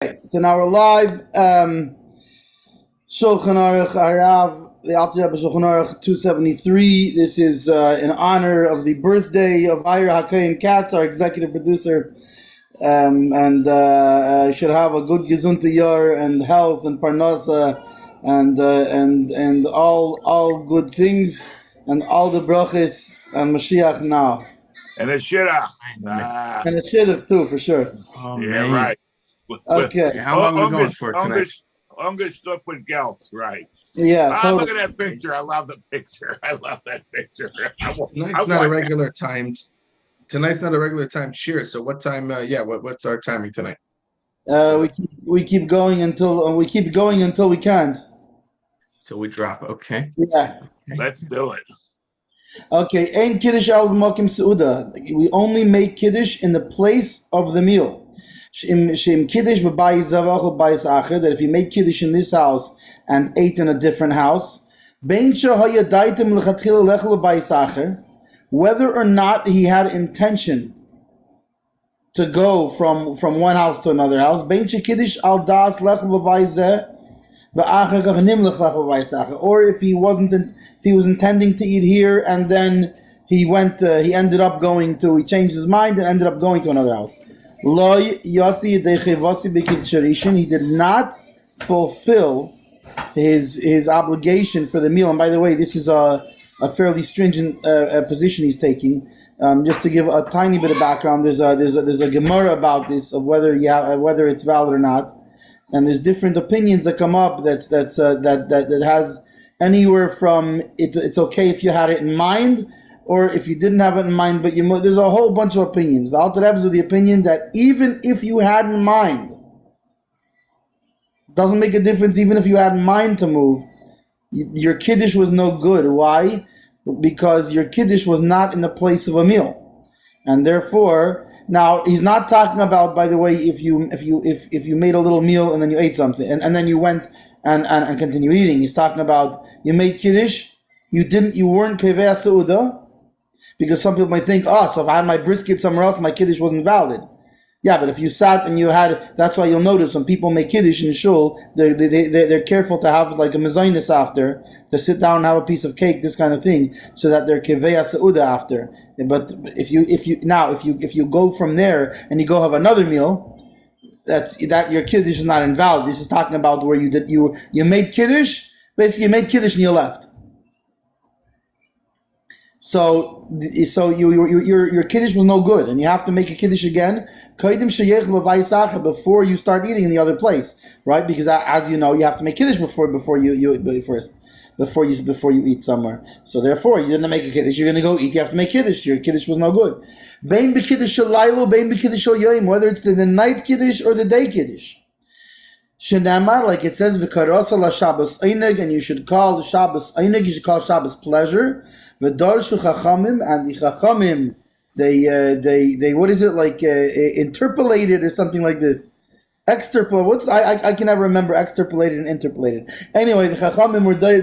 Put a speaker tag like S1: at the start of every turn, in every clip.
S1: So now we're live. Shulchan Aruch Arav, the Alter Rebbe Shulchan Aruch 273. This is in honor of the birthday of Ira Hakohen Katz, our executive producer, and should have a good gesunte yar and health and parnasa and all good things and all the brachas and Mashiach now.
S2: And a shidduch.
S1: And a shidduch too, for sure.
S2: Oh, yeah, right.
S1: Okay.
S3: How long are we going for tonight?
S2: Stuff with gelt, right?
S1: Yeah. Totally.
S2: Look at that picture. I love the picture. I love that picture.
S3: Tonight's not a regular time. Tonight's not a regular time cheer. So what time? What's our timing tonight?
S1: We keep going until we can't.
S3: Till we drop. Okay.
S1: Yeah.
S2: Let's do it.
S1: Okay. Ein kiddush al makim seuda. We only make kiddush in the place of the meal. Shem kiddush b'bayis zavach b'bayis acher. That if you make kiddush in this house and ate in a different house, bein shehaya daitem lechatchila lechel b'bayis acher. Whether or not he had intention to go from one house to another house, bein shekiddush al das lechel b'bayis zeh. Or if he was intending to eat here and then he changed his mind and ended up going to another house. He did not fulfill his obligation for the meal. And by the way, this is a fairly stringent position he's taking. Just to give a tiny bit of background, there's a Gemara about this of whether it's valid or not. And there's different opinions that come up that has anywhere from it's okay if you had it in mind, or if you didn't have it in mind, but there's a whole bunch of opinions. The Alter Rebbe is of the opinion that even if you had in mind, doesn't make a difference. Even if you had in mind to move, your kiddush was no good. Why? Because your kiddush was not in the place of a meal, and therefore. Now he's not talking about, by the way, if you made a little meal and then you ate something and then you went and continued eating. He's talking about you made kiddush, you weren't kevei seuda, because some people might think, so if I had my brisket somewhere else, my kiddush wasn't valid. Yeah, but if you sat and you had, that's why you'll notice when people make kiddush in shul, they're careful to have like a mezainis after, to sit down and have a piece of cake, this kind of thing, so that they're kevei seuda after. But if you go from there and you go have another meal, that your kiddush is not invalid. This is talking about where you made kiddush, basically you made kiddush and you left. So your kiddush was no good, and you have to make a kiddush again before you start eating in the other place, right? Because as you know, you have to make kiddush before you eat somewhere. So therefore, you didn't make a kiddush. You're going to go eat. You have to make kiddush. Your kiddush was no good. Bein b'kiddush shalaylo, bein b'kiddush shalayim. Whether it's the night kiddush or the day kiddush. Shenamar, like it says, v'karasa la Shabbos eineg, and you should call Shabbos eineg. You should call Shabbos pleasure. V'darshu chachamim, and the chachamim, they what is it like? Interpolated or something like this. Extirpolated. I can never remember extirpolated and interpolated. Anyway, the Chachamim were they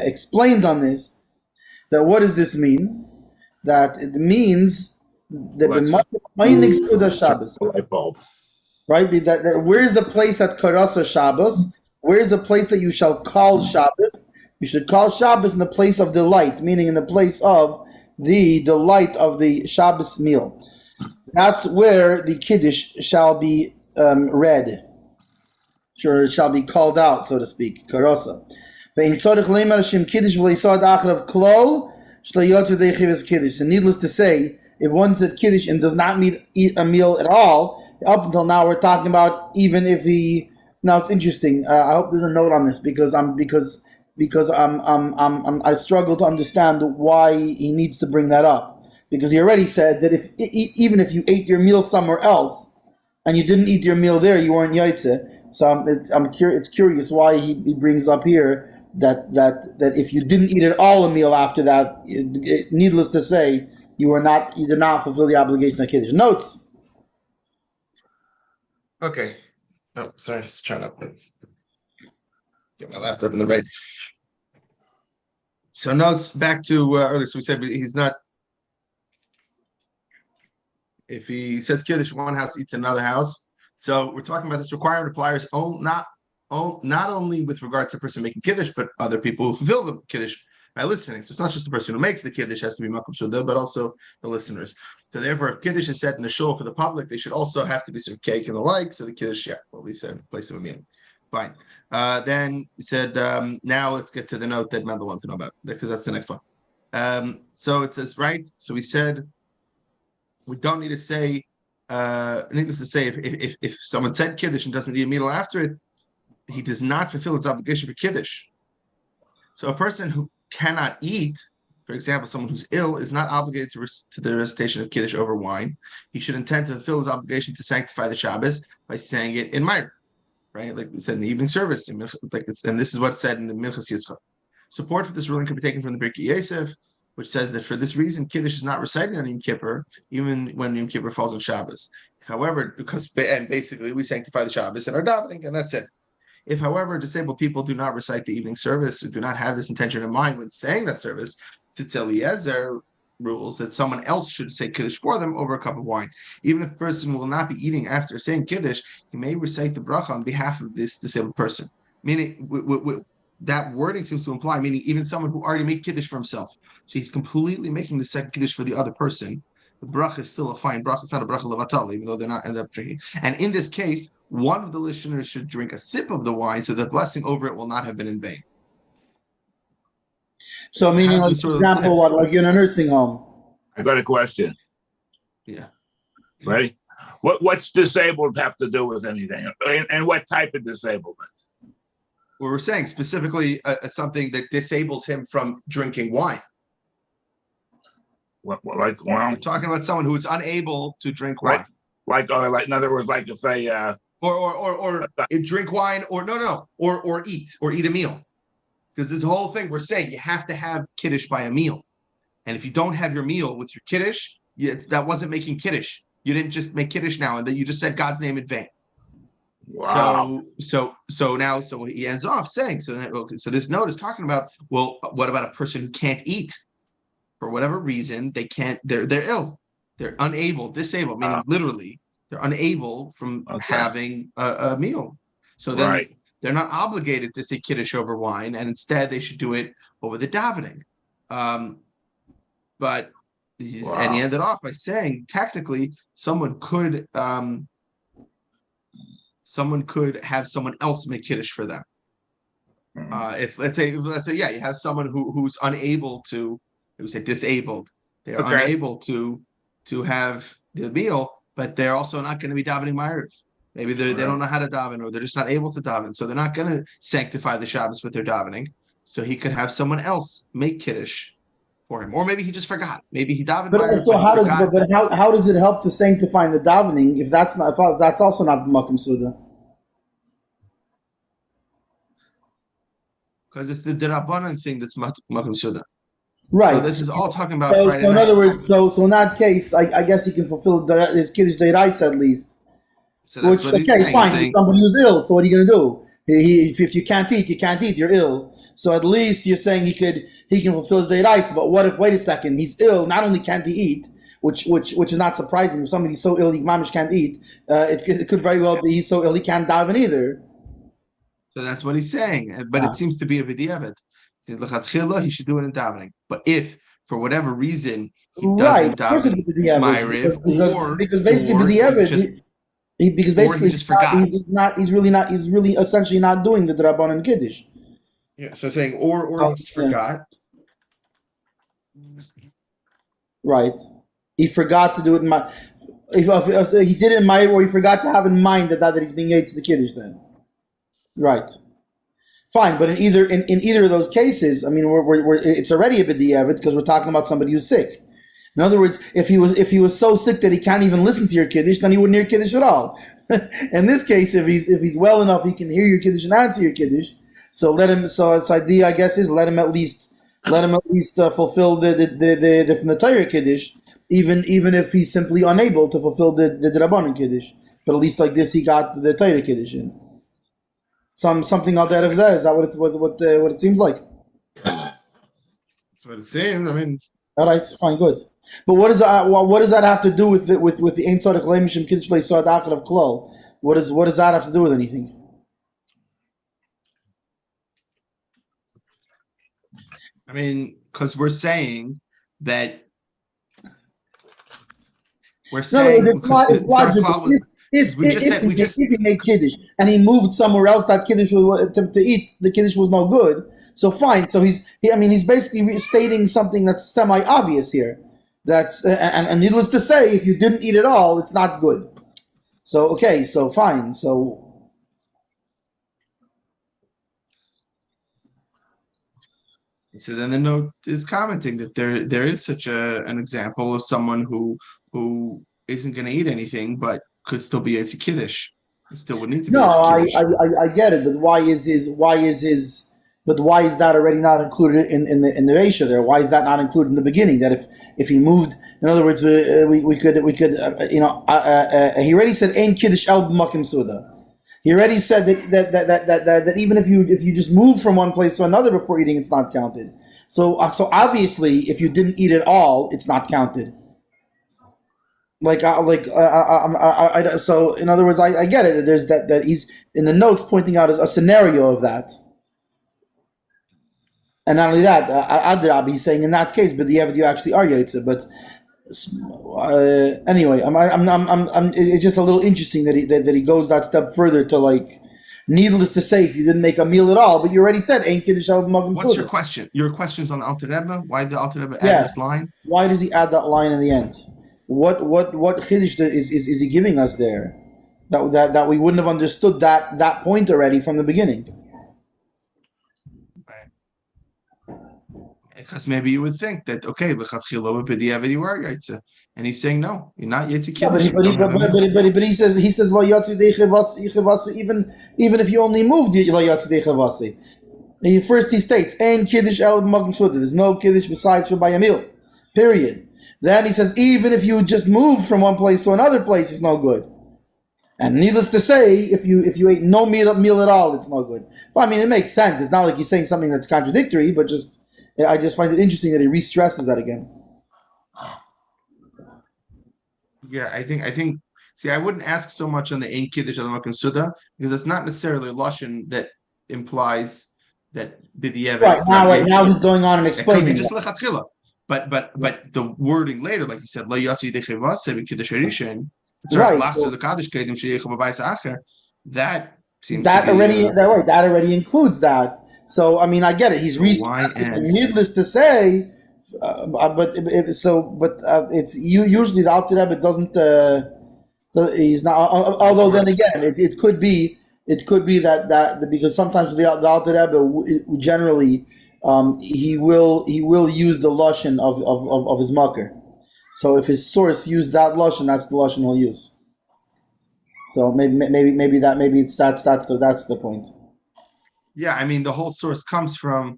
S1: explained on this that what does this mean? That it means that the Shabbos, right? That where's the place at Karasa Shabbos? Where's the place that you shall call Shabbos? You should call Shabbos in the place of delight, meaning in the place of the delight of the Shabbos meal. That's where the kiddush shall be read, sure, shall be called out, so to speak. Karasa. And needless to say, if one said kiddush and does not eat a meal at all, up until now we're talking about even if he. Now it's interesting. I hope there's a note on this because I struggle to understand why he needs to bring that up. Because he already said that even if you ate your meal somewhere else and you didn't eat your meal there, you weren't yaitze. So it's curious why he brings up here that if you didn't eat at all a meal after that, needless to say, you did not fulfill the obligation of kiddush. Notes.
S3: Okay. Oh, sorry, just trying to get my laptop in the right. So notes back to earlier. So we said he's not. If he says kiddush in one house, eats in another house. So we're talking about this requirement applies not only with regard to the person making kiddush, but other people who fulfill the kiddush by listening. So it's not just the person who makes the kiddush has to be makom shudah, but also the listeners. So therefore, if kiddush is said in the shul for the public, they should also have to be some cake and the like. So the kiddush, what we said, in place of a meal. Fine. Then he said, now let's get to the note that Mendel wanted to know about, because that's the next one. So it says, right? So we said, we don't need to say, needless to say, if someone said kiddush and doesn't need a meal after it, he does not fulfill his obligation for kiddush. So a person who cannot eat, for example, someone who's ill, is not obligated to the recitation of kiddush over wine. He should intend to fulfill his obligation to sanctify the Shabbos by saying it in Ma'ariv, right? Like we said in the evening service, and this is what's said in the Minchas Yitzchak. Support for this ruling can be taken from the Birkei Yosef, which says that for this reason, kiddush is not recited on Yom Kippur, even when Yom Kippur falls on Shabbos. However, and basically we sanctify the Shabbos in our davening, and that's it. If, however, disabled people do not recite the evening service or do not have this intention in mind when saying that service, Tzitz Eliezer rules that someone else should say Kiddush for them over a cup of wine. Even if the person will not be eating after saying Kiddush, he may recite the bracha on behalf of this disabled person. Meaning, that wording seems to imply, meaning even someone who already made Kiddush for himself. So he's completely making the second Kiddush for the other person. The bracha is still a fine bracha. It's not a bracha levatal, even though they're not end up drinking. And in this case, one of the listeners should drink a sip of the wine, so the blessing over it will not have been in vain.
S1: So, meaning, like, for example, like you're in a nursing home.
S2: I got a question.
S3: Yeah.
S2: Ready? What's disabled have to do with anything? And what type of disablement?
S3: Well, we're saying specifically something that disables him from drinking wine. We're talking about someone who is unable to drink wine.
S2: Like in other words, like if they
S3: or drink wine or eat a meal. Because this whole thing we're saying you have to have kiddush by a meal. And if you don't have your meal with your kiddush, that wasn't making kiddush. You didn't just make kiddush now, and then you just said God's name in vain.
S2: Wow.
S3: So he ends off saying, so this note is talking about, well, what about a person who can't eat? For whatever reason, they can't, they're ill. They're unable, disabled, meaning literally, they're unable from having a meal. So then they're not obligated to say kiddush over wine, and instead they should do it over the davening. And he ended off by saying, technically, someone could have someone else make kiddush for them. If let's say, you have someone who's unable to, we say disabled, they're unable to have the meal, but they're also not going to be davening Ma'ariv. Maybe they don't know how to daven, or they're just not able to daven, so they're not going to sanctify the Shabbos with their davening. So he could have someone else make kiddush for him, or maybe he just forgot. Maybe he davened.
S1: But
S3: Ma'ariv,
S1: also, how does it help to sanctify the davening if that's also not makom suda?
S3: Because it's the Rabbanan thing that's makom suda.
S1: Right.
S3: So this is all talking about
S1: So
S3: Friday night.
S1: in other words, so in that case, I guess he can fulfill his kiddush deraisa at least.
S3: So that's what he's saying.
S1: Fine.
S3: He's saying,
S1: somebody who's ill, so what are you going to do? If you can't eat, you can't eat. You're ill. So at least you're saying he can fulfill his deraisa. But what if? Wait a second. He's ill. Not only can't he eat, which is not surprising. If somebody's so ill he mamish can't eat, it could very well be he's so ill he can't daven either.
S3: So that's what he's saying. But it seems to be a b'diavad. He should do it in davening. But if for whatever reason he doesn't daven Ma'ariv,
S1: because basically because basically
S3: he just forgot.
S1: He's really essentially not doing the Rabbanan Kiddush.
S3: Yeah, so saying or he just forgot.
S1: Right. He forgot to do it in my. If he did it in my, or he forgot to have in mind that he's being yates the Kiddush then. Right. Fine, but in either of those cases, I mean, it's already a b'diavad because we're talking about somebody who's sick. In other words, if he was so sick that he can't even listen to your kiddush, then he wouldn't hear kiddush at all. In this case, if he's well enough, he can hear your kiddush and answer your kiddush. So let him. So its idea, I guess, is let him at least fulfill the from the Torah kiddush, even if he's simply unable to fulfill the Rabbanan kiddush. But at least like this, he got the Torah kiddush in. Something out there of that. Is that what it seems like?
S3: That's what it seems. I mean,
S1: all right, fine, good. But what does that have to do with the Ein Tzarich Leimishim Kiddush Leisad Achad of Klal? What does that have to do with anything?
S3: I mean, because we're saying that if
S1: he made Kiddush and he moved somewhere else that Kiddush was to eat, the Kiddush was no good. So fine. So he's basically stating something that's semi-obvious here. That's and needless to say, if you didn't eat it all, it's not good. So okay, so fine. So
S3: then the note is commenting that there is such an example of someone who isn't going to eat anything but could still be Yetzi Kiddush. It still would need to be Yetzi Kiddush.
S1: I get it, but why is that already not included in the ratio there? Why is that not included in the beginning? That if he moved, in other words, we could he already said Ein Kiddush El B'Makim Suda. He already said that even if you just move from one place to another before eating, it's not counted. So obviously, if you didn't eat it all, it's not counted. So in other words, I get it. There's that he's in the notes pointing out a scenario of that. And not only that, Adrab, he's saying in that case, but you actually are Yotze. But anyway, it's just a little interesting that he goes that step further to like, needless to say, if you didn't make a meal at all, but you already said Ein Kiddush El B'Makom Suda.
S3: What's your question? Your question's on the Alter Rebbe. Why did the Alter Rebbe add this line?
S1: Why does he add that line in the end? What Chiddush is he giving us there? That we wouldn't have understood that point already from the beginning.
S3: Because maybe you would think that, okay, l'chatchila b'diavad you are Yotze, and he's saying no, you're not Yetzi Kiddush.
S1: But he says lo yatzi dechevasi even if you only moved lo yatzi dechevasi. First he states Ein Kiddush El B'Makom Suda. There's no Kiddush besides for by a meal. Period. Then he says even if you just moved from one place to another place, it's no good. And needless to say, if you ate no meal at all, it's no good. Well, I mean, it makes sense. It's not like he's saying something that's contradictory, but I just find it interesting that he re-stresses that again.
S3: Yeah, I think. See, I wouldn't ask so much on the Ein Kiddush El B'Makom Suda because it's not necessarily a lashon that implies that b'diavad.
S1: Right now he's going on and explaining.
S3: Just lechatchila, but the wording later, like you said, lo yatzi dechevase b'kiddush harishon.
S1: Right.
S3: That seems
S1: that already includes that. So I mean, I get it. He's needless to say, but it's usually the Alter Rebbe doesn't. He's not. Although then again, it could be that because sometimes the Alter Rebbe generally he will use the lashon of his makar. So if his source used that lashon, that's the lashon he'll use. So maybe that's the point.
S3: Yeah, I mean the whole source comes from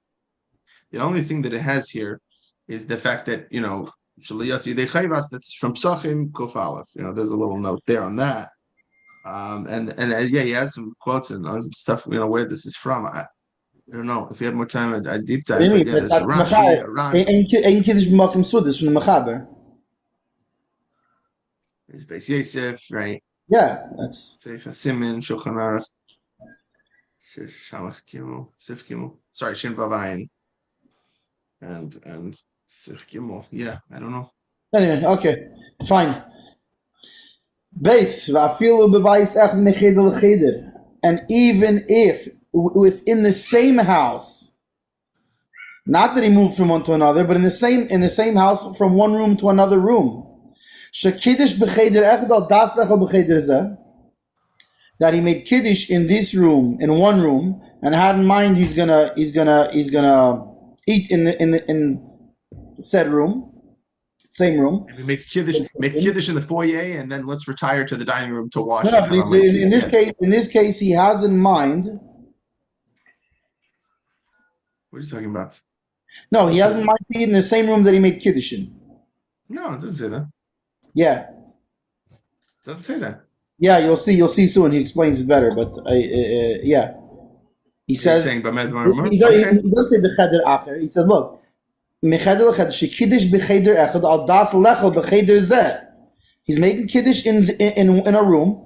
S3: the only thing that it has here is the fact that that's from Psachim Kuf Aleph. There's a little note there on that. And he has some quotes and stuff. Where this is from. I don't know. If you had more time, I'd deep dive.
S1: But yeah, that's Rashi. Ein Kiddush B'Makom Suda is from the Mechaber.
S3: There's Beis Yosef, right?
S1: Yeah, that's
S3: Sefer Siman, Shulchan Aruch, Shalach Gimel, Sif Gimel. Sorry, Shin Vavayin, and Sif Gimel. Yeah, I don't know.
S1: Anyway, okay, fine. Base va'afilu b'bayis ech mecheder l'cheder, and even if within the same house, not that he moved from one to another, but in the same house from one room to another room. That he made kiddush in this room, in one room, and had in mind he's gonna eat in said room, same room.
S3: And he makes kiddush in the foyer, and then let's retire to the dining room to wash.
S1: In this case, he has in mind.
S3: What are you talking about?
S1: No, he has in mind to eat in the same room that he made kiddush in.
S3: No, it doesn't say that.
S1: Yeah.
S3: Doesn't say that.
S1: Yeah, you'll see soon. He explains it better, but yeah. He says he does say the cheder acher. He says, look, מחדר לחדר, שקידש בחדר אחד, על das lechel בחדר זה. He's making kiddush in a room,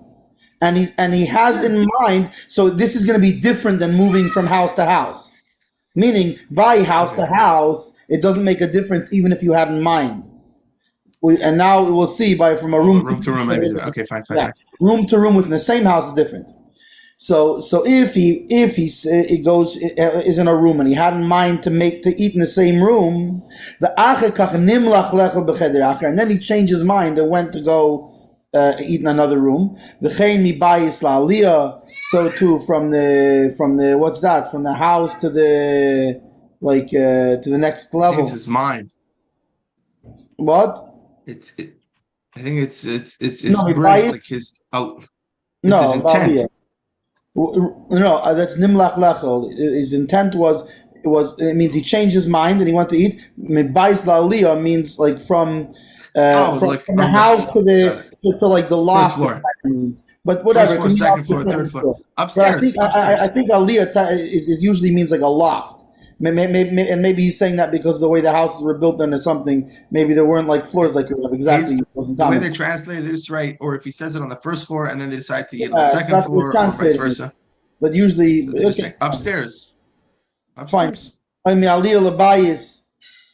S1: and he has in mind, so this is going to be different than moving from house to house. Meaning, by house to house, it doesn't make a difference even if you have in mind. And now we'll see from a room
S3: to room, maybe. Okay, fine.
S1: Room to room within the same house is different. So if he is in a room and he had in mind to eat in the same room, and then he changed his mind and went to go eat in another room. So too from the what's that? From the house to the to the next level.
S3: It's his mind.
S1: What?
S3: I think it's
S1: no,
S3: brain, like his his intent.
S1: No, that's nimlach lechel. His intent it means he changed his mind and he went to eat. Mebais la'aliyah means like from the house to the loft. But whatever.
S3: First floor, second floor, third floor, upstairs.
S1: I think aliyah is usually means like a loft. Maybe he's saying that because the way the houses were built then or something, maybe there weren't like floors like exactly.
S3: The way they translated it is right, or if he says it on the first floor and then they decide to eat on the second floor, or vice versa.
S1: But usually,
S3: upstairs.
S1: Fine. I mean, aliyah labayis,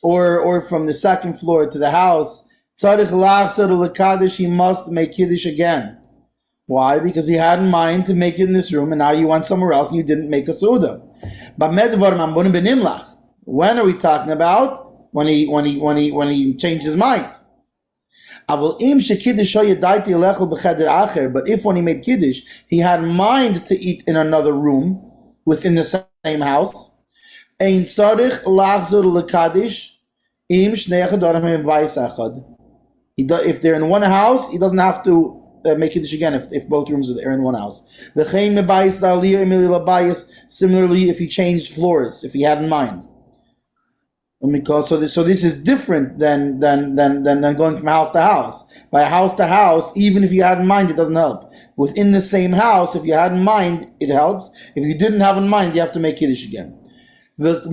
S1: or from the second floor to the house. Tzarich lachzor lekadish, he must make kiddush again. Why? Because he had in mind to make it in this room, and now you went somewhere else and you didn't make a suda. When are we talking about? When he changed his mind. But if when he made kiddush, he had in mind to eat in another room within the same house, if they're in one house, he doesn't have to make kiddush again if both rooms are in one house. Similarly, if he changed floors, if he had in mind. So this is different than going from house to house. By house to house, even if you had in mind, it doesn't help. Within the same house, if you had in mind, it helps. If you didn't have in mind, you have to make kiddush again. But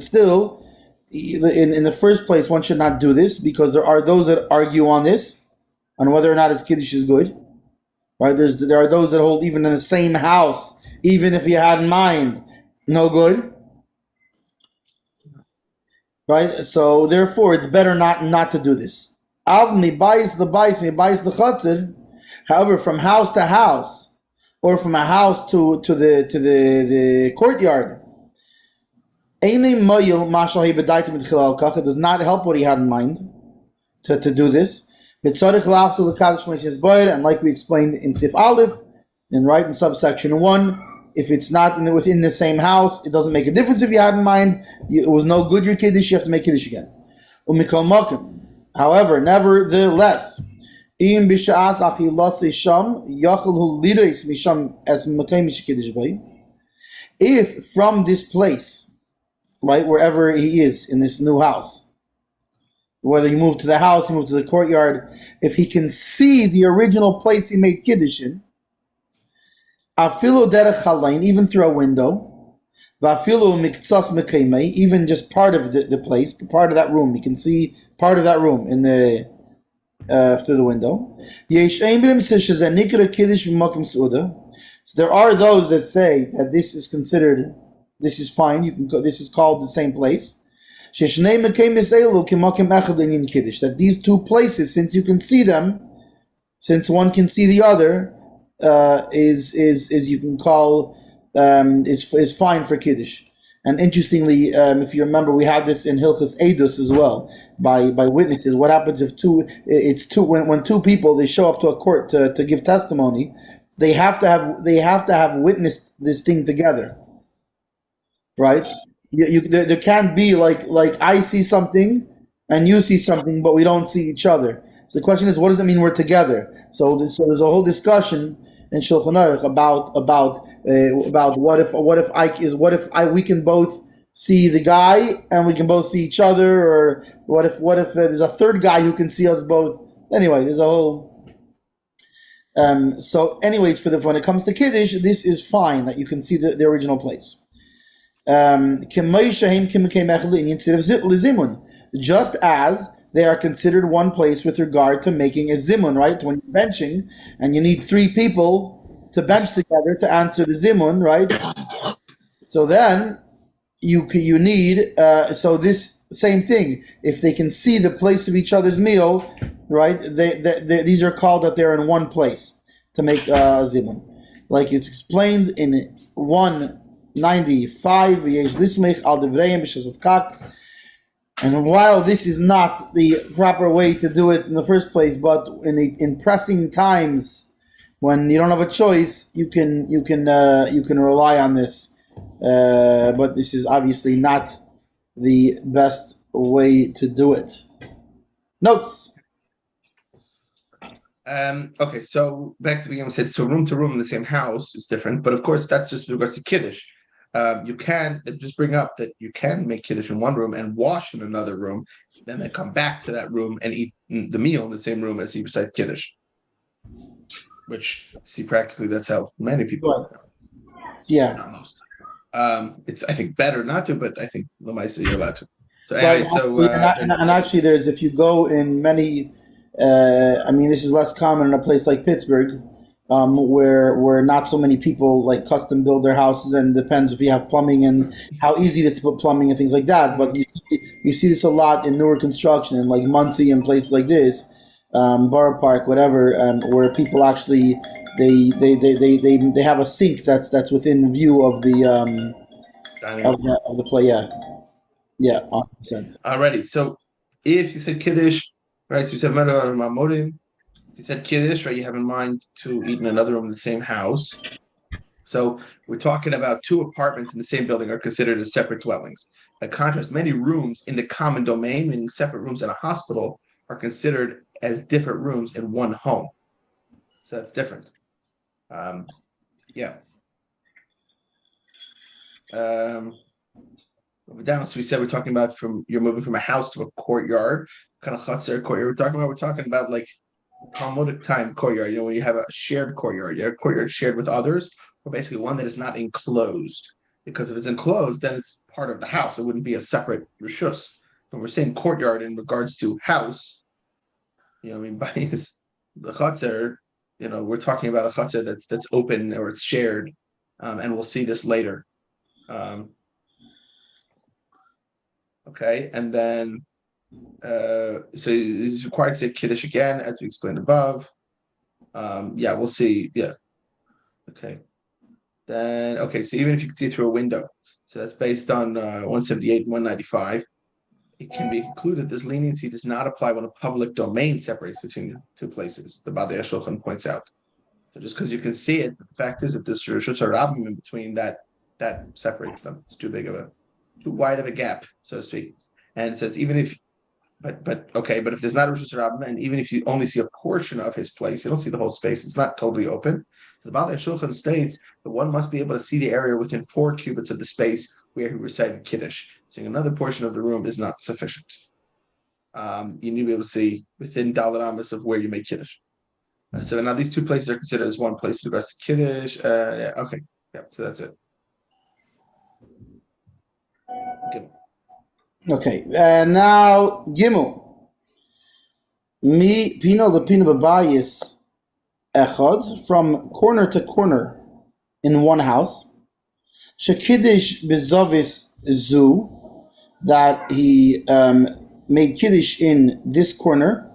S1: still, in the first place, one should not do this because there are those that argue on this, on whether or not his kiddush is good. Right? There are those that hold even in the same house, even if you had in mind, no good. Right? So therefore, it's better not to do this. However, from house to house, or from a house to the courtyard, it does not help what he had in mind to do this. And like we explained in Sif Aleph, and right in subsection 1, if it's not within the same house, it doesn't make a difference if you had in mind. It was no good your kiddush, you have to make kiddush again. However, nevertheless, if from this place, right, wherever he is in this new house, whether he moved to the house, he moved to the courtyard, if he can see the original place he made kiddush in, even through a window, even just part of the place, part of that room, you can see part of that room in the through the window. So there are those that say that this is fine. You can go, this is called the same place. That these two places, since you can see them, since one can see the other, is you can call is fine for kiddush. And interestingly, if you remember, we had this in Hilchas Eidus as well by witnesses. What happens if when two people they show up to a court to give testimony, they have to have witnessed this thing together, right? There can't be like I see something and you see something, but we don't see each other. So the question is, what does it mean we're together? So there's a whole discussion in Shulchan Aruch about what if we can both see the guy and we can both see each other, or what if there's a third guy who can see us both? Anyway, there's a whole. So anyways, when it comes to kiddush, this is fine that you can see the original place. just as they are considered one place with regard to making a zimun, right? When you're benching and you need 3 people to bench together to answer the zimun, right? So then you need so this same thing. If they can see the place of each other's meal, right? They these are called that they're in one place to make zimun, like it's explained in 195. And while this is not the proper way to do it in the first place, but in pressing times when you don't have a choice, you can rely on this. But this is obviously not the best way to do it. Notes.
S3: Okay, so back to the beginning, we said so room to room in the same house is different, but of course that's just with regards to kiddush. You can just bring up that you can make kiddush in one room and wash in another room, then they come back to that room and eat the meal in the same room as he recites kiddush. Which, see, practically that's how many people.
S1: Yeah,
S3: not most. It's I think better not to, but I think Lamaisa you're allowed to. So anyway,
S1: and actually, there's if you go in many. This is less common in a place like Pittsburgh. Where not so many people like custom build their houses, and depends if you have plumbing and how easy it is to put plumbing and things like that. But you see this a lot in newer construction, in like Muncie and places like this, Borough Park, whatever, where people actually they have a sink that's within view of the of the play. Yeah, 100%.
S3: Alrighty. So if you said kiddush, right? So you said Mamorim. You said kiddush, right? You have in mind to eat in another room in the same house. So we're talking about 2 apartments in the same building are considered as separate dwellings. By contrast, many rooms in the common domain, meaning separate rooms in a hospital, are considered as different rooms in one home. So that's different. Down, so we said we're talking about you're moving from a house to a courtyard, kind of chutzner courtyard. We're talking about like Talmudic time courtyard, when you have a shared courtyard, you have a courtyard shared with others, or basically one that is not enclosed. Because if it's enclosed, then it's part of the house. It wouldn't be a separate rishus. When we're saying courtyard in regards to house, by the chutzner, we're talking about a chutzner that's open or it's shared, and we'll see this later. Okay, and then so it's required to say kiddush again, as we explained above. We'll see. Yeah. Okay. Then so even if you can see through a window, so that's based on 178 and 195. It can be concluded this leniency does not apply when a public domain separates between the 2 places. The Shulchan points out. So just because you can see it, the fact is, if there's Rishus Rabbim in between, that separates them. It's too wide of a gap, so to speak. And it says even if, but if there's not a Rishus Rabbim, and even if you only see a portion of his place, you don't see the whole space. It's not totally open. So the Shulchan states that one must be able to see the area within 4 cubits of the space where he recited Kiddush. Seeing another portion of the room is not sufficient. You need to be able to see within Dalet Amos of where you make Kiddush. So now these 2 places are considered as one place with regards to Kiddush. So that's it.
S1: Okay, and now Gimel. Mi pino lepino b'bayis echad, from corner to corner in one house. Shekiddush b'zovis zu, that he made kiddush in this corner.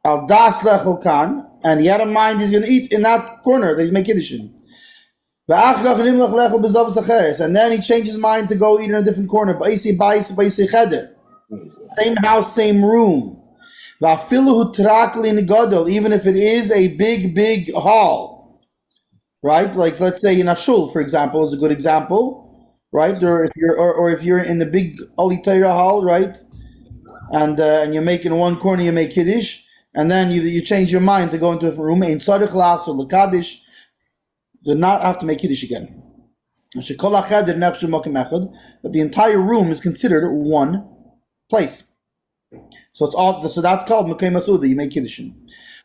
S1: Al das lechel kan, and he had in mind he's going to eat in that corner that he's making kiddush in. And then he changed his mind to go eat in a different corner. Same house, same room. Even if it is a big hall, right? Like let's say in a shul, for example, is a good example, right? Or if you're in the big Oli Torah hall, right? And you're making one corner, you make kiddush, and then you change your mind to go into a room. In tzarich la'asor l'kadish, do not have to make kiddush again. That the entire room is considered one place. So it's all. So that's called Mekay Masuda. You make kiddushin.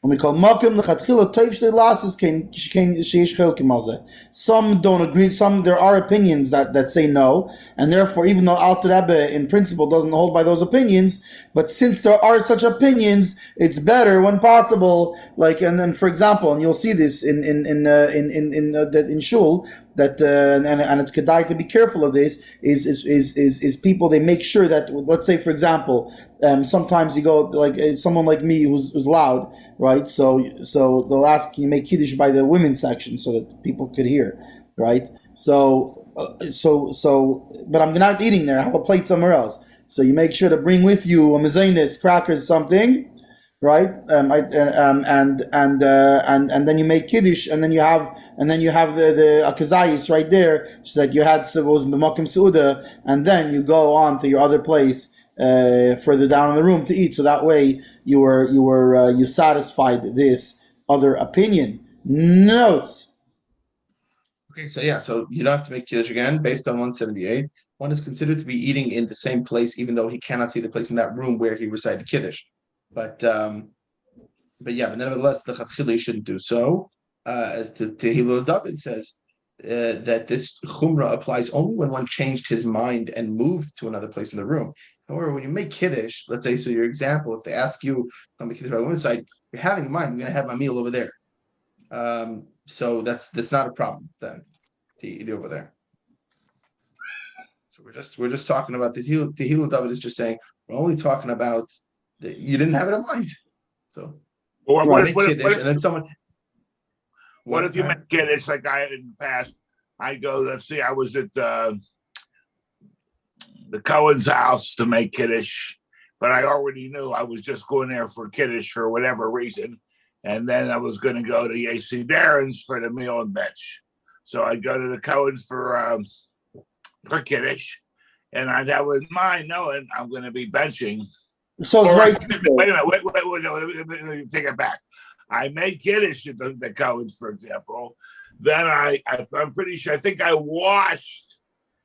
S1: When we call makim lechatchila toiv shtei lasses kein sheish chelkim alzeh. Some don't agree. Some there are opinions that say no, and therefore, even though Alter Rebbe in principle doesn't hold by those opinions, but since there are such opinions, it's better when possible. Like, and then for example, and you'll see this in shul that and it's kedai to be careful of this is people, they make sure that, let's say for example, sometimes you go like someone like me who's loud, right? So they'll ask you make kiddush by the women's section so that people could hear, right? So but I'm not eating there. I have a plate somewhere else. So you make sure to bring with you a mezainis, crackers, something, right? And then you make kiddush, and then you have the akazayis right there, so that you had was b'makim seuda, and then you go on to your other place further down in the room to eat. So that way you satisfied this other opinion. Notes.
S3: Okay, so yeah, so you don't have to make kiddush again based on 178. One is considered to be eating in the same place, even though he cannot see the place in that room where he recited kiddush. But nevertheless, the chatchila shouldn't do so. As to Tehillah David says that this chumrah applies only when one changed his mind and moved to another place in the room. However, when you make kiddush, let's say, so your example, if they ask you, "Come make kiddush by one side," you're having in mind, "I'm going to have my meal over there." So that's not a problem then to eat over there. So we're just talking about the Tehillah David is just saying we're only talking about you didn't have it in mind. So
S2: what if you make kiddush like I had in the past? I go, let's see, I was at the Cohen's house to make kiddush, but I already knew I was just going there for kiddush for whatever reason. And then I was going to go to AC Darren's for the meal and bench. So I go to the Cohen's for kiddush, and I'd have in mind knowing I'm going to be benching.
S1: So it's
S2: wait a minute, wait, let me take it back. I made kiddush at the Cohen's, for example. Then I'm pretty sure, I think I washed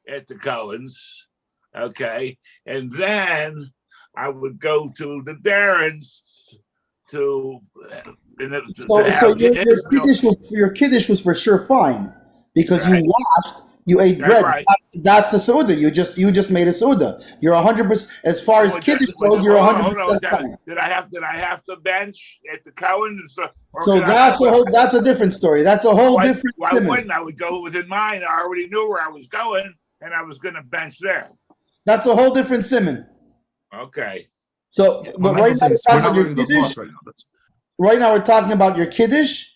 S2: at the Cohen's, okay? And then I would go to the Darren's so
S1: your kiddush was for sure fine because right. You washed, you ate bread. Right. That's a seuda. You just made a seuda. You're 100%. As far as kiddush goes, you're 100%.
S2: Did I have to bench at the Cohen?
S1: So that's a different story. That's a whole different.
S2: Why wouldn't I? Would go within mine. I already knew where I was going, and I was going to bench there.
S1: That's a whole different Siman.
S2: Okay.
S1: So, but right now we're talking about your kiddush.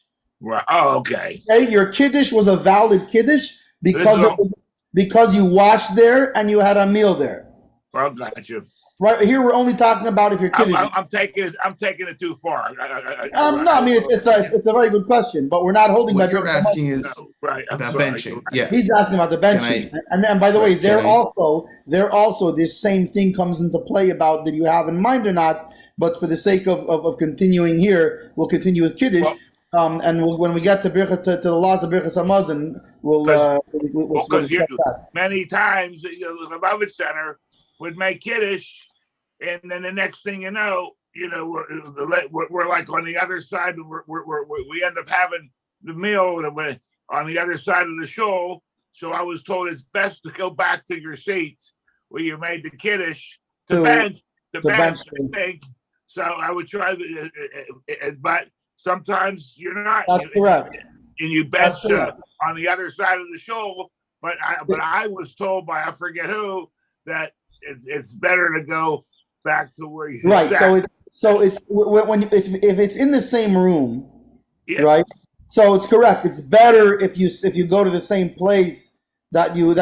S2: Right. Oh, okay.
S1: Okay, your kiddush was a valid kiddush because you washed there and you had a meal there.
S2: Well, got you.
S1: Right here, we're only talking about if your kiddush.
S2: I'm taking it too far.
S1: No, I mean it's a very good question, but we're not holding.
S3: What you're asking is about benching. Yeah,
S1: he's asking about the benching, and by the way, there also this same thing comes into play about did you have in mind or not. But for the sake of continuing here, we'll continue with kiddush. And when we get to the laws of Birchas Hamazon, we'll
S2: many times the Lubavitch Center would make kiddush, and then the next thing you know, we're like on the other side. We end up having the meal on the other side of the shul. So I was told it's best to go back to your seats where you made the kiddush to bench. I think so. I would try, but sometimes you're not.
S1: That's correct.
S2: And you bench on the other side of the shul. But I was told by I forget who that it's better to go back to where you
S1: right.
S2: Sat.
S1: So it's if it's in the same room, right? So it's correct. It's better if you go to the same place that you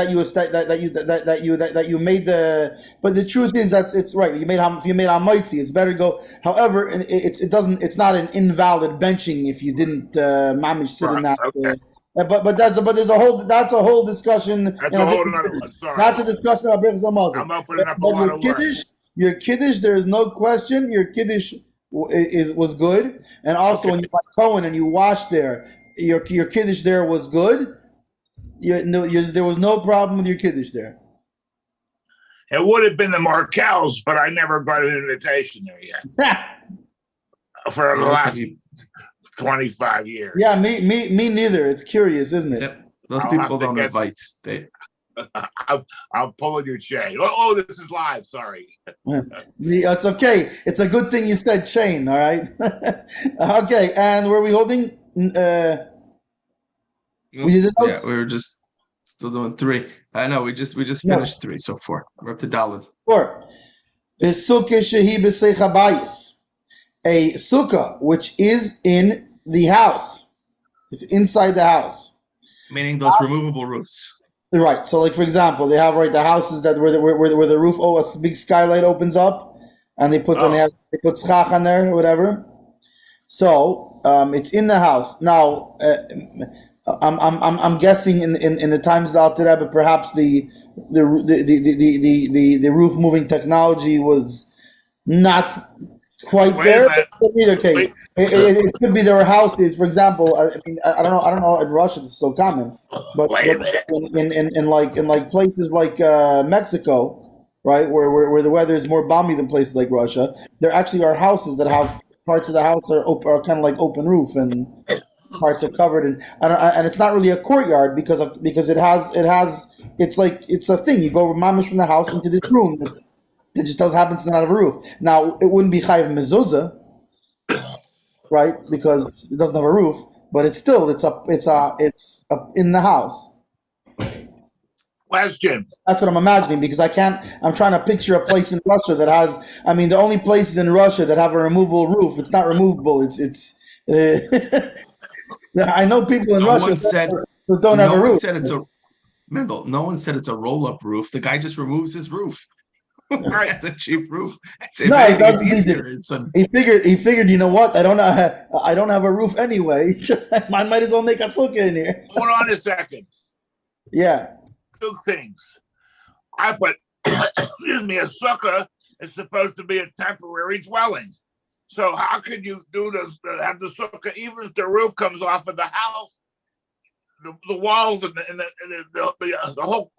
S1: made the. But the truth is that it's right. If you made hamaitzi, it's better to go. However, it doesn't. It's not an invalid benching if you didn't mamish sit in that. Okay. But that's a whole discussion.
S2: That's a whole other one. Sorry.
S1: That's a discussion about Birchas Hamazon.
S2: I'm opening up a lot of words.
S1: Your kiddush, there is no question. Your kiddush was good, and also when you went Cohen and you washed there, your kiddush there was good. There was no problem with your kiddush there.
S2: It would have been the Markels, but I never got an invitation there yet. For the last 25 years.
S1: Yeah, me neither. It's curious, isn't it?
S3: Yep. Those
S2: I'll
S3: people
S2: have to
S3: don't
S2: get-
S3: invite. They
S2: I'm pulling your chain. Oh, this is live. Sorry.
S1: It's okay. It's a good thing you said chain. All right. Okay. And were we holding? We did
S3: yeah,
S1: notes?
S3: we were just still doing 3. I know we just finished 3 so far. We're up to Daled.
S1: 4. A sukkah which is in the house. It's inside the house.
S3: Meaning those removable roofs.
S1: Right. So, like for example, they have the houses that where the roof, a big skylight opens up, and they put they put schach on there or whatever. So it's in the house now. I'm guessing in the times out there, but perhaps the roof moving technology was not quite there. But in either case, it could be there were houses. For example, I mean, I don't know. In Russia, it's so common, but in places like Mexico, right, where the weather is more balmy than places like Russia, there actually are houses that have parts of the house are kind of like open roof and parts are covered and it's not really a courtyard because it's a thing. You go mamish from the house into this room. It just doesn't happen to not have a roof. Now it wouldn't be chayiv mezuzah, right? Because it doesn't have a roof, but it's up in the house.
S2: Question.
S1: That's what I'm imagining because I'm trying to picture a place in Russia that has. I mean, the only places in Russia that have a removable roof. It's not removable. It's. I know people in Russia that don't have a roof.
S3: No one said it's a Mendel. No one said it's a roll-up roof. The guy just removes his roof.
S2: Right.
S3: That's a cheap roof. It's easier.
S1: He figured. You know what? I don't have a roof anyway. I might as well make a sukkah in here.
S2: Hold on a second.
S1: Yeah.
S2: 2 things. A sukkah is supposed to be a temporary dwelling. So how could you have the sukkah even if the roof comes off of the house, the walls and the whole.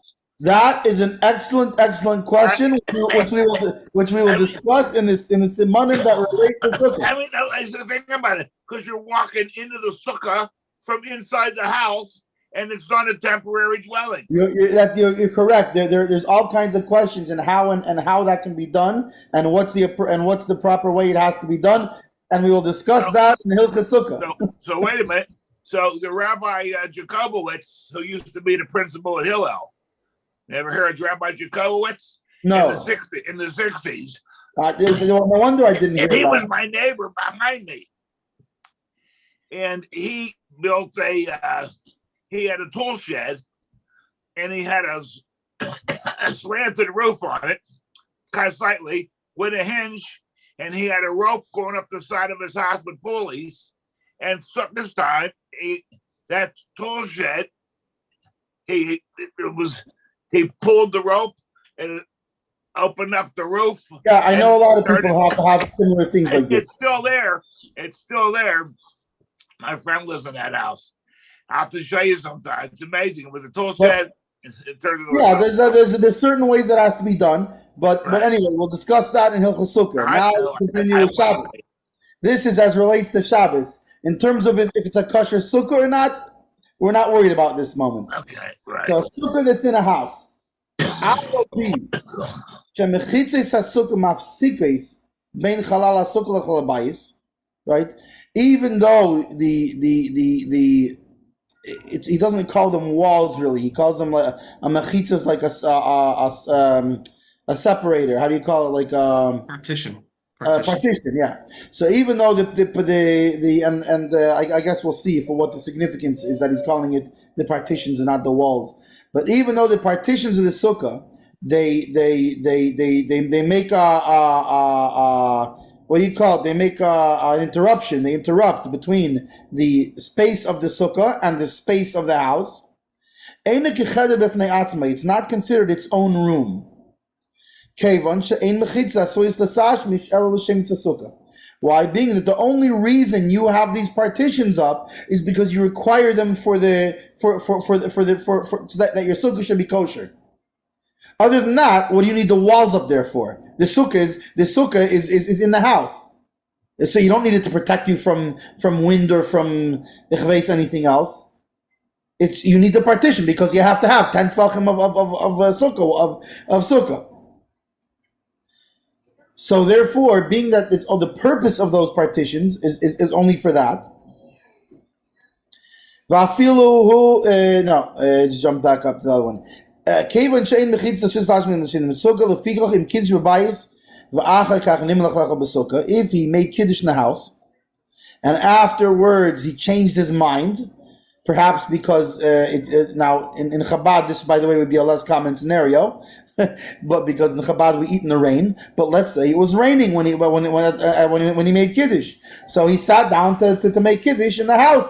S1: That is an excellent question, which we will discuss in the simanim that relate to sukkah.
S2: I mean, think about it, because you're walking into the sukkah from inside the house, and it's not a temporary dwelling.
S1: You're correct. There's all kinds of questions and how that can be done, and what's the proper way it has to be done, and we will discuss that in Hilchos Sukkah.
S2: So wait a minute. So the Rabbi Jacobowitz, who used to be the principal at Hillel. Never heard of Rabbi Jacobowitz?
S1: No.
S2: In the 60s.
S1: No wonder I didn't hear
S2: He
S1: that.
S2: was my neighbor behind me. And he built he had a tool shed, and he had a slanted roof on it, kind of slightly, with a hinge, and he had a rope going up the side of his house with pulleys. And so this time, that tool shed, he pulled the rope and it opened up the roof.
S1: Yeah, I know a lot of people have to have similar things like this.
S2: It's still there. My friend lives in that house. I have to show you sometime. It's amazing. With the tool shed, it turned into
S1: there's certain ways that has to be done. But anyway, we'll discuss that in Hilchos Sukkah. Now we'll continue with Shabbos. This is as relates to Shabbos. In terms of if it's a kosher sukkah or not, we're not worried about this moment.
S2: Okay, right.
S1: So a sukkah that's in a house. Right? Even though he doesn't call them walls really. He calls them like a mechitza is like a separator. How do you call it? Like
S3: partition.
S1: Partition, yeah. So even though I guess we'll see for what the significance is that he's calling it the partitions and not the walls. But even though the partitions of the sukkah, they make what do you call it? They make an interruption. They interrupt between the space of the sukkah and the space of the house. It's not considered its own room. Why? Being that the only reason you have these partitions up is because you require them so that your sukkah should be kosher. Other than that, what do you need the walls up there for? The sukkah is in the house. So you don't need it to protect you from wind or from anything else. You need the partition because you have to have 10 tefachim of sukkah. So therefore, being that it's the purpose of those partitions is only for that. Just jump back up to the other one. If he made kiddush in the house, and afterwards he changed his mind, perhaps because now in Chabad, this by the way would be a less common scenario, but because in Chabad we eat in the rain. But let's say it was raining when he made kiddush, so he sat down to make kiddush in the house,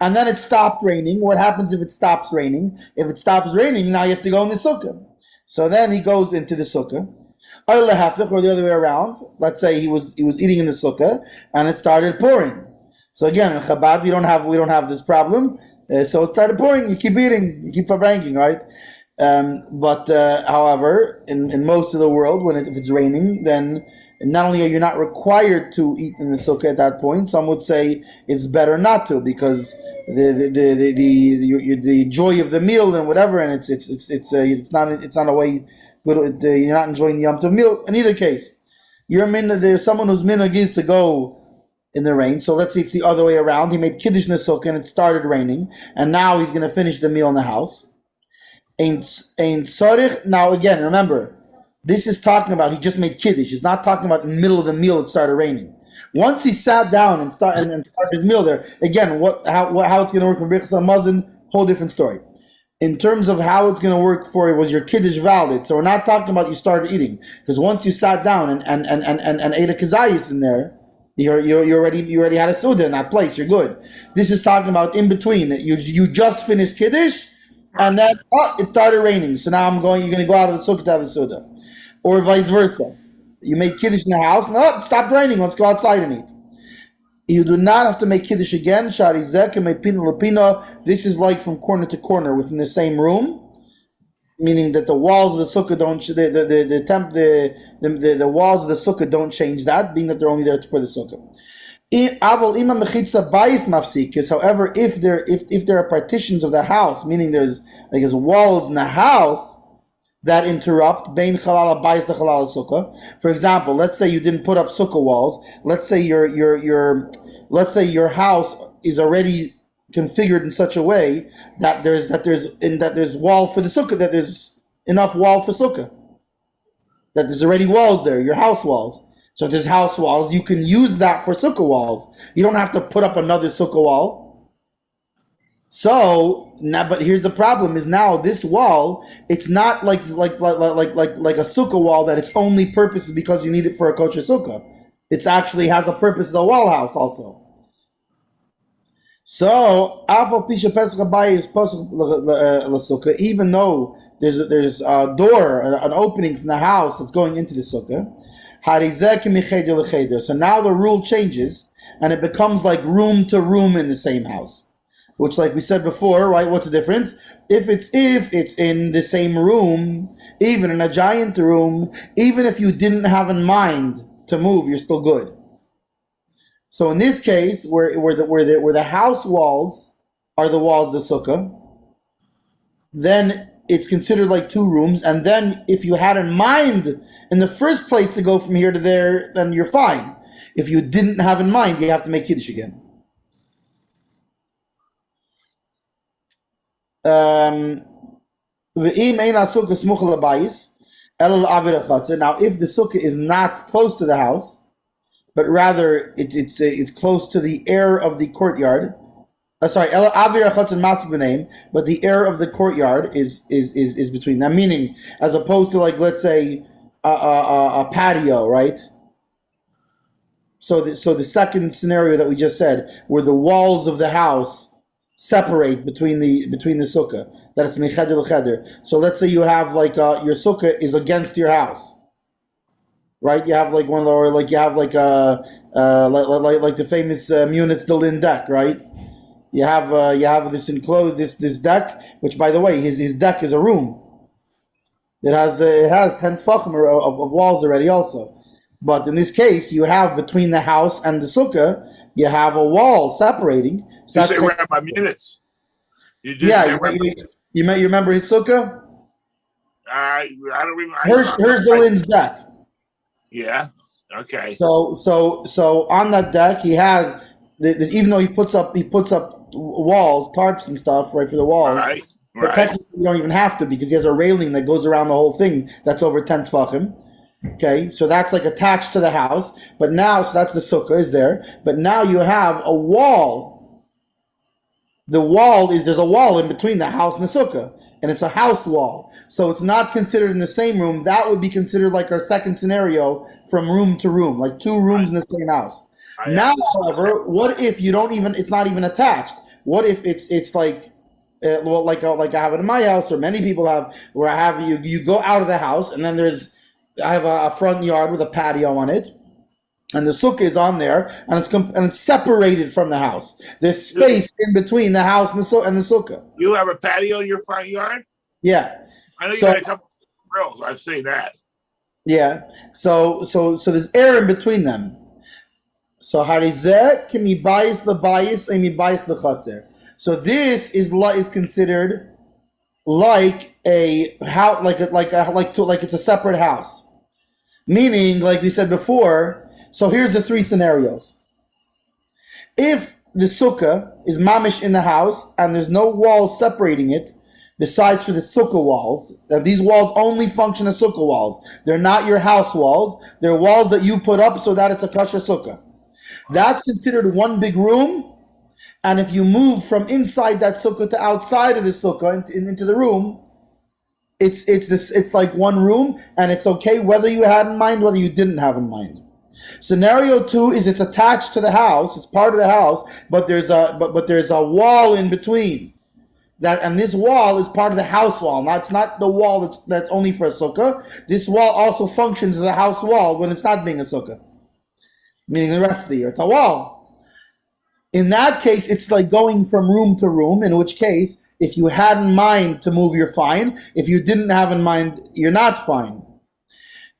S1: and then it stopped raining. What happens if it stops raining? If it stops raining, now you have to go in the sukkah. So then he goes into the sukkah. Or the other way around. Let's say he was eating in the sukkah and it started pouring. So again, in Chabad we don't have this problem. So it started pouring. You keep eating, you keep farbanking, right? But however, in most of the world, if it's raining, then not only are you not required to eat in the sukkah at that point, some would say it's better not to, because the joy of the meal and whatever, and it's not a way. You're not enjoying the Yom Tov meal. In either case, there's someone whose minhag is to go in the rain. So let's say it's the other way around. He made kiddush in the sukkah and it started raining, and now he's going to finish the meal in the house. Now again, remember, this is talking about he just made kiddush. It's not talking about in the middle of the meal it started raining. Once he sat down and started his meal there, again, how it's going to work for Birchas HaMazon, whole different story. In terms of how it's going to work for it, was your kiddush valid? So we're not talking about you started eating, because once you sat down and ate a kazayis in there, you already had a suda in that place. You're good. This is talking about in between. You just finished kiddush, and then it started raining. So now you're going to go out of the sukkah to have a suda, or vice versa. You made kiddush in the house. No, it stopped raining. Let's go outside and eat. You do not have to make kiddush again. This is like from corner to corner within the same room, meaning that the walls of the sukkah don't the walls of the sukkah don't change that, being that they're only there for the sukkah. However, if there are partitions of the house, meaning there's walls in the house that interrupt bein chalal habayis to chalal sukkah. For example, let's say you didn't put up sukkah walls. Let's say your house is already configured in such a way that there's wall for the sukkah, that there's enough wall for sukkah, that there's already walls there, your house walls. So if there's house walls, you can use that for sukkah walls. You don't have to put up another sukkah wall. So now, but here's the problem: is now this wall, it's not like a sukkah wall that its only purpose is because you need it for a kosher sukkah. It actually has a purpose as a wall house also. So even though there's a door, an opening from the house that's going into the sukkah, so now the rule changes and it becomes like room to room in the same house. Which, like we said before, right? What's the difference? If it's in the same room, even in a giant room, even if you didn't have in mind to move, you're still good. So in this case, where the house walls are the walls of the sukkah, then it's considered like two rooms. And then if you had in mind in the first place to go from here to there, then you're fine. If you didn't have in mind, you have to make kiddush again. Now, if the sukkah is not close to the house, but rather it's close to the air of the courtyard. But the air of the courtyard is between them. Meaning, as opposed to let's say a patio, right? So the second scenario that we just said, where the walls of the house separate between the sukkah, that it's mecheder l'cheder. So let's say you have your sukkah is against your house, right? You have one of the, or you have like the famous Munich Berlin deck, right? You have this enclosed this deck, which by the way his deck is a room. It has 10 tefachim of walls already also. But in this case, you have between the house and the sukkah, you have a wall separating. So
S2: You say Rabbi minutes. You just
S1: yeah,
S2: say Rabbi.
S1: you remember his sukkah?
S2: I don't remember.
S1: Here's the Lynn's deck.
S2: Yeah. Okay.
S1: So on that deck, he has even though he puts up walls, tarps and stuff, right, for the walls.
S2: Right.
S1: But technically, you don't even have to because he has a railing that goes around the whole thing that's over 10 tefachim. Okay, so that's like attached to the house. But now, so that's the sukkah is there. But now you have a wall. There's a wall in between the house and the sukkah, and it's a house wall. So it's not considered in the same room. That would be considered like our second scenario from room to room, like two rooms in the same house. Now, however, what if you don't even? It's not even attached. What if it's like, like I have it in my house, or many people have, where I have you go out of the house, and then I have a front yard with a patio on it, and the sukkah is on there, and it's separated from the house. There's space in between the house and the sukkah.
S2: You have a patio in your front yard?
S1: Yeah.
S2: I know you got a couple of grills. I've seen that.
S1: Yeah. So there's air in between them. So harizeh can be bias the bias and be bias the chatzer. So this is considered like a house, like it's a separate house. Meaning, like we said before, so here's the three scenarios. If the sukkah is mamish in the house and there's no walls separating it, besides for the sukkah walls, these walls only function as sukkah walls. They're not your house walls. They're walls that you put up so that it's a kosher sukkah. That's considered one big room. And if you move from inside that sukkah to outside of the sukkah into the room, it's like one room, and it's okay whether you had in mind, whether you didn't have in mind. Scenario 2 is it's attached to the house, it's part of the house, but there's a wall in between. And this wall is part of the house wall. Now it's not the wall that's only for a sukkah. This wall also functions as a house wall when it's not being a sukkah, meaning the rest of the year. It's a wall. In that case, it's like going from room to room, in which case, if you had in mind to move, you're fine. If you didn't have in mind, you're not fine.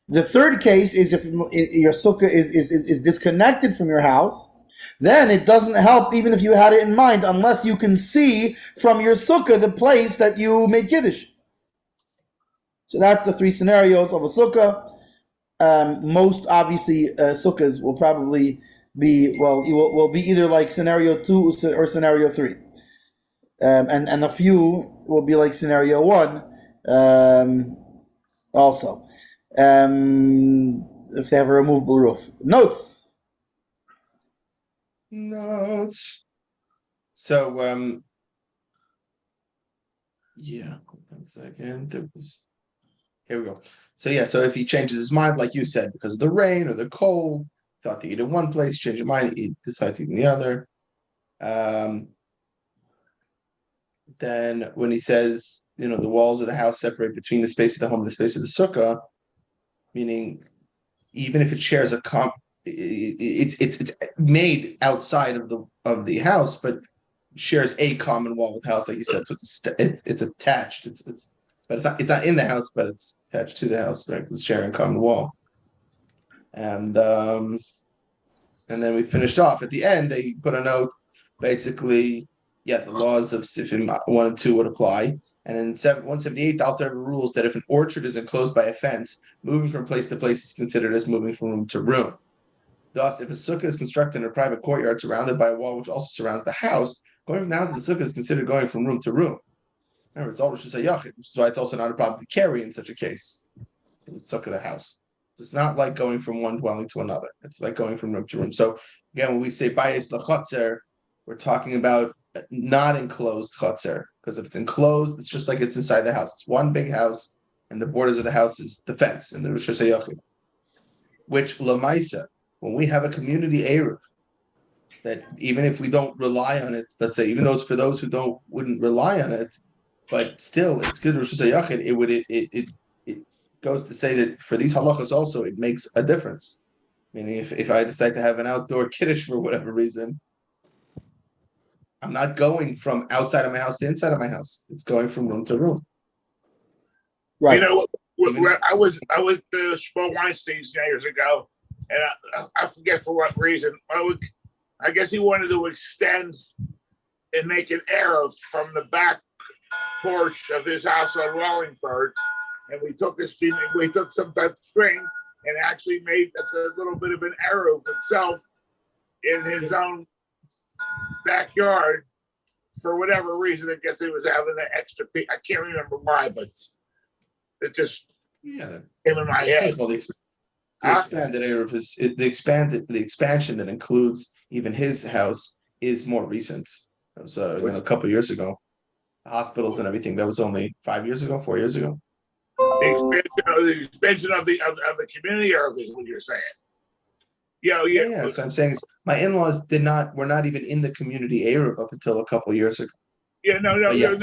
S1: The third case is if your sukkah is disconnected from your house, then it doesn't help even if you had it in mind, unless you can see from your sukkah the place that you made kiddush. So that's the three scenarios of a sukkah. Most obviously sukkahs will probably be will be either like scenario 2 or scenario 3, and a few will be like scenario 1 also, if they have a removable roof. Notes.
S3: So yeah, 1 second. Here we go. So yeah, so if he changes his mind, like you said, because of the rain or the cold, thought to eat in one place, change your mind, he decides to eat in the other. Then when he says, the walls of the house separate between the space of the home and the space of the sukkah, meaning even if it shares it's made outside of the house, but shares a common wall with the house, like you said. So it's attached. But it's not in the house, but it's attached to the house, right? It's sharing a common wall. And then we finished off at the end. They put a note, basically, the laws of Sifim 1 and 2 would apply. And in 178, the Alter Rebbe rules that if an orchard is enclosed by a fence, moving from place to place is considered as moving from room to room. Thus, if a sukkah is constructed in a private courtyard surrounded by a wall which also surrounds the house, going from the house to the sukkah is considered going from room to room. Remember, it's all Rosh Hashanah, which is why it's also not a problem to carry in such a case. In the sukkah of the house. It's not like going from one dwelling to another. It's like going from room to room. So again, when we say bayis lachatzer, we're talking about not enclosed chatzer, because if it's enclosed, it's just like it's inside the house. It's one big house, and the borders of the house is the fence and the Rosh Hashanah. Which lamaisa, when we have a community eruv, that even if we don't rely on it, let's say, even though it's for those who wouldn't rely on it, but still it's good Rosh Hashanah, it goes to say that for these halachas also, it makes a difference. Meaning, if I decide to have an outdoor kiddush for whatever reason, I'm not going from outside of my house to inside of my house. It's going from room to room.
S1: Right.
S2: I was to Shmuel Weinstein's years ago, and I forget for what reason. I guess he wanted to extend and make an Erev from the back porch of his house on Wallingford, and we took some type of string and actually made a little bit of an Erev himself in his own backyard. For whatever reason, I guess he was having an extra piece. I can't remember why, but it just came in my head.
S3: Well, the expanded area of the expansion that includes even his house is more recent. It was a couple of years ago. The hospitals and everything. That was only 4 years ago.
S2: The expansion of the community area is what you're saying. Yeah.
S3: So I'm saying is my in-laws were not even in the community area up until a couple of years ago.
S2: No. Okay.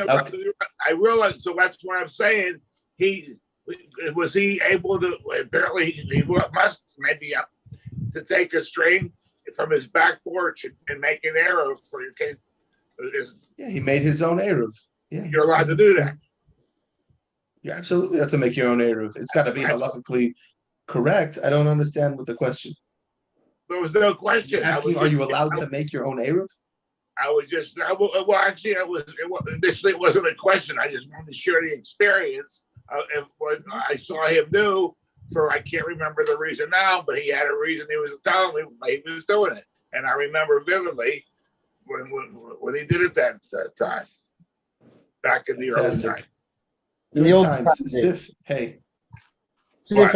S2: I realized. So that's what I'm saying. Was he able to? Apparently, he must maybe to take a string from his back porch and make an arrow for your case.
S3: He made his own eruv. Yeah,
S2: you're allowed to do that.
S3: You absolutely have to make your own eruv. It's got to be halachically correct. I don't understand what the question.
S2: There was no question.
S3: Asking, are you allowed to make your own eruv?
S2: I was just actually, initially it wasn't a question. I just wanted to share the experience. What I saw him do for I can't remember the reason now, but he had a reason. He was telling me why he was doing it, and I remember vividly when he did it that time back in the early time.
S1: In the old times,
S3: Sif, hey.
S1: You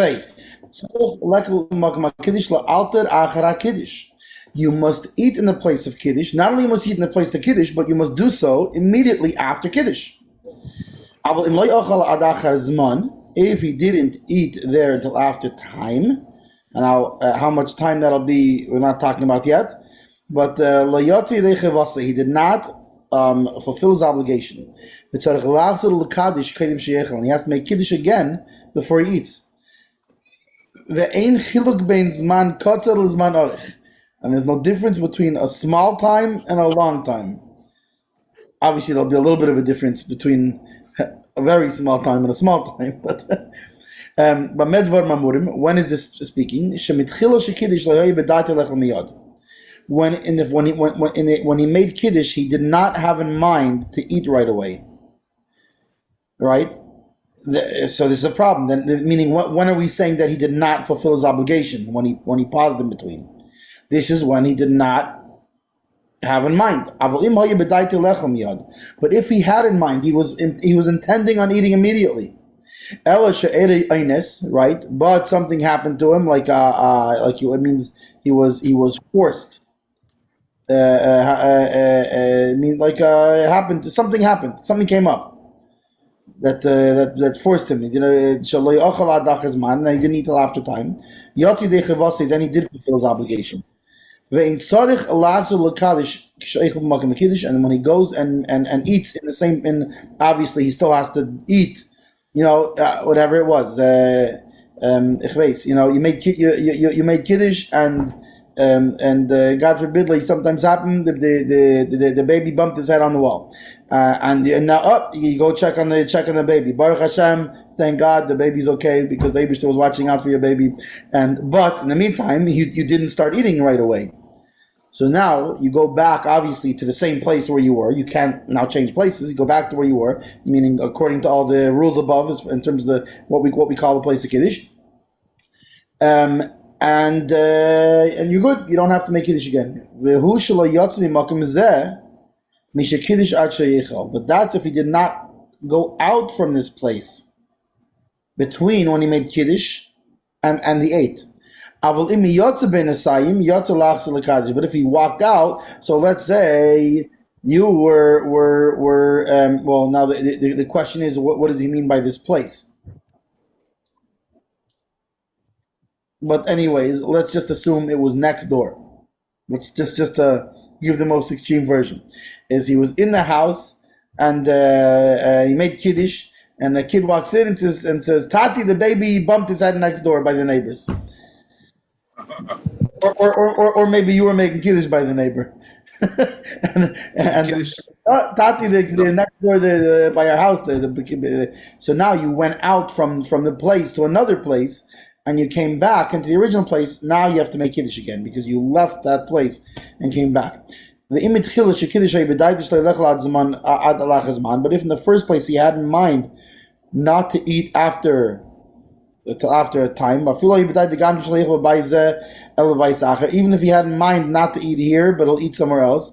S1: must eat in the place of Kiddush. Not only must you eat in the place of Kiddush, but you must do so immediately after Kiddush. If he didn't eat there until after time, and how much time that'll be, we're not talking about yet. But he did not fulfill his obligation. And he has to make Kiddush again before he eats. And there's no difference between a small time and a long time. Obviously, there'll be a little bit of a difference between a very small time and a small time. But medvar mamurim, when is this speaking? When he made Kiddush, he did not have in mind to eat right away. Right? So this is a problem. Then, meaning, when are we saying that he did not fulfill his obligation? When he paused in between. This is when he did not have in mind. But if he had in mind, he was intending on eating immediately. Right? But something happened to him, it means he was forced. Something happened. Something came up that forced him. And he didn't eat till after time. Then he did fulfill his obligation. And when he goes and eats in the same, obviously he still has to eat, whatever it was. You made Kiddush and God forbid, like sometimes happen, the baby bumped his head on the wall, and now you go check on the baby. Baruch Hashem, thank God the baby's okay because the baby still was watching out for your baby. But in the meantime, you didn't start eating right away. So now you go back, obviously, to the same place where you were. You can't now change places. You go back to where you were, meaning according to all the rules above, in terms of what we call the place of Kiddush. And you're good. You don't have to make Kiddush again. But that's if he did not go out from this place between when he made Kiddush and the 8. But if he walked out, so let's say you were now the question is, what does he mean by this place? But anyways, let's just assume it was next door. Let's just give the most extreme version. Is he was in the house and he made Kiddush, and the kid walks in and says, Tati, the baby bumped his head next door by the neighbors. Or maybe you were making Kiddush by the neighbor. and Tati, the next door by our house. So now you went out from the place to another place. and you came back into the original place, now you have to make Kiddush again because you left that place and came back. But if in the first place he had in mind not to eat after a time, even if he had in mind not to eat here, but he'll eat somewhere else.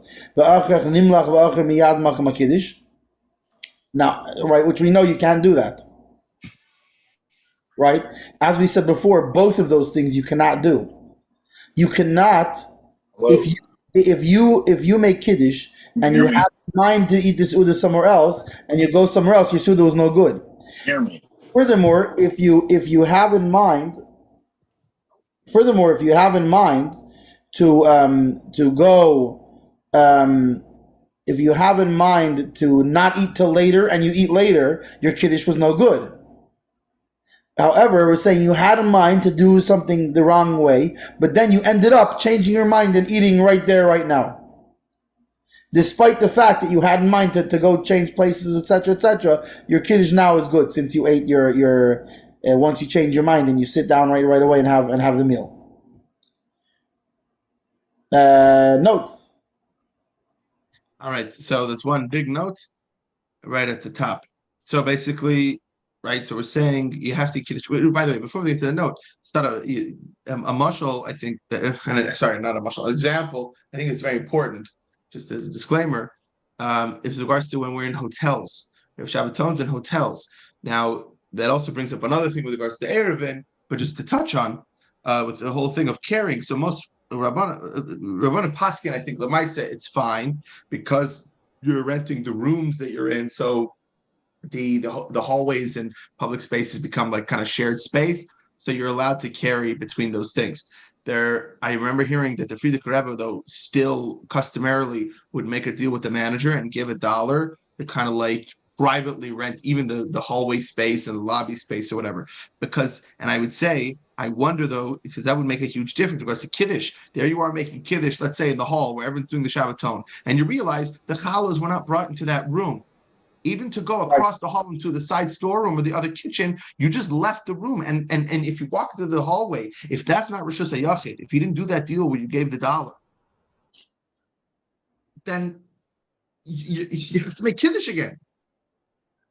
S1: Now, right, which we know you can't do that. Right? As we said before, both of those things you cannot do. You cannot, if you make Kiddush and you have in mind to eat this Uda somewhere else and you go somewhere else, your Suda was no good.
S2: Hear me.
S1: Furthermore, if you have in mind to go, if you have in mind to not eat till later and you eat later, your Kiddush was no good. However, we're saying you had in mind to do something the wrong way, but then you ended up changing your mind and eating right there, right now. Despite the fact that you had in mind to go change places, etc., your Kiddush now is good since you ate your once you change your mind and you sit down right away and have the meal. Notes.
S3: All right, so there's one big note right at the top. So basically, right, so we're saying you have to Kiddush. By the way, before we get to the note, it's not a mashal, I think, sorry, not a mashal, example, I think it's very important, just as a disclaimer, with regards to when we're in hotels. We have Shabbatons in hotels. Now, that also brings up another thing with regards to Erevin, but just to touch on, with the whole thing of carrying. So most Rabbanan Paskin, I think, Lamaisa, it's fine, because you're renting the rooms that you're in, so the hallways and public spaces become like kind of shared space, so you're allowed to carry between those things. I remember hearing that the Frierdiker Rebbe, though, still customarily would make a deal with the manager and give $1 to kind of like privately rent even the hallway space and the lobby space or whatever. Because, and I would say, I wonder though, because that would make a huge difference because the Kiddush, there you are making Kiddush, let's say in the hall where everyone's doing the Shabbaton, and you realize the challahs were not brought into that room. Even to go across the hall into the side storeroom or the other kitchen, you just left the room. And if you walk through the hallway, if that's not Rishus HaYachid, if you didn't do that deal where you gave the $1, then you have to make Kiddush again.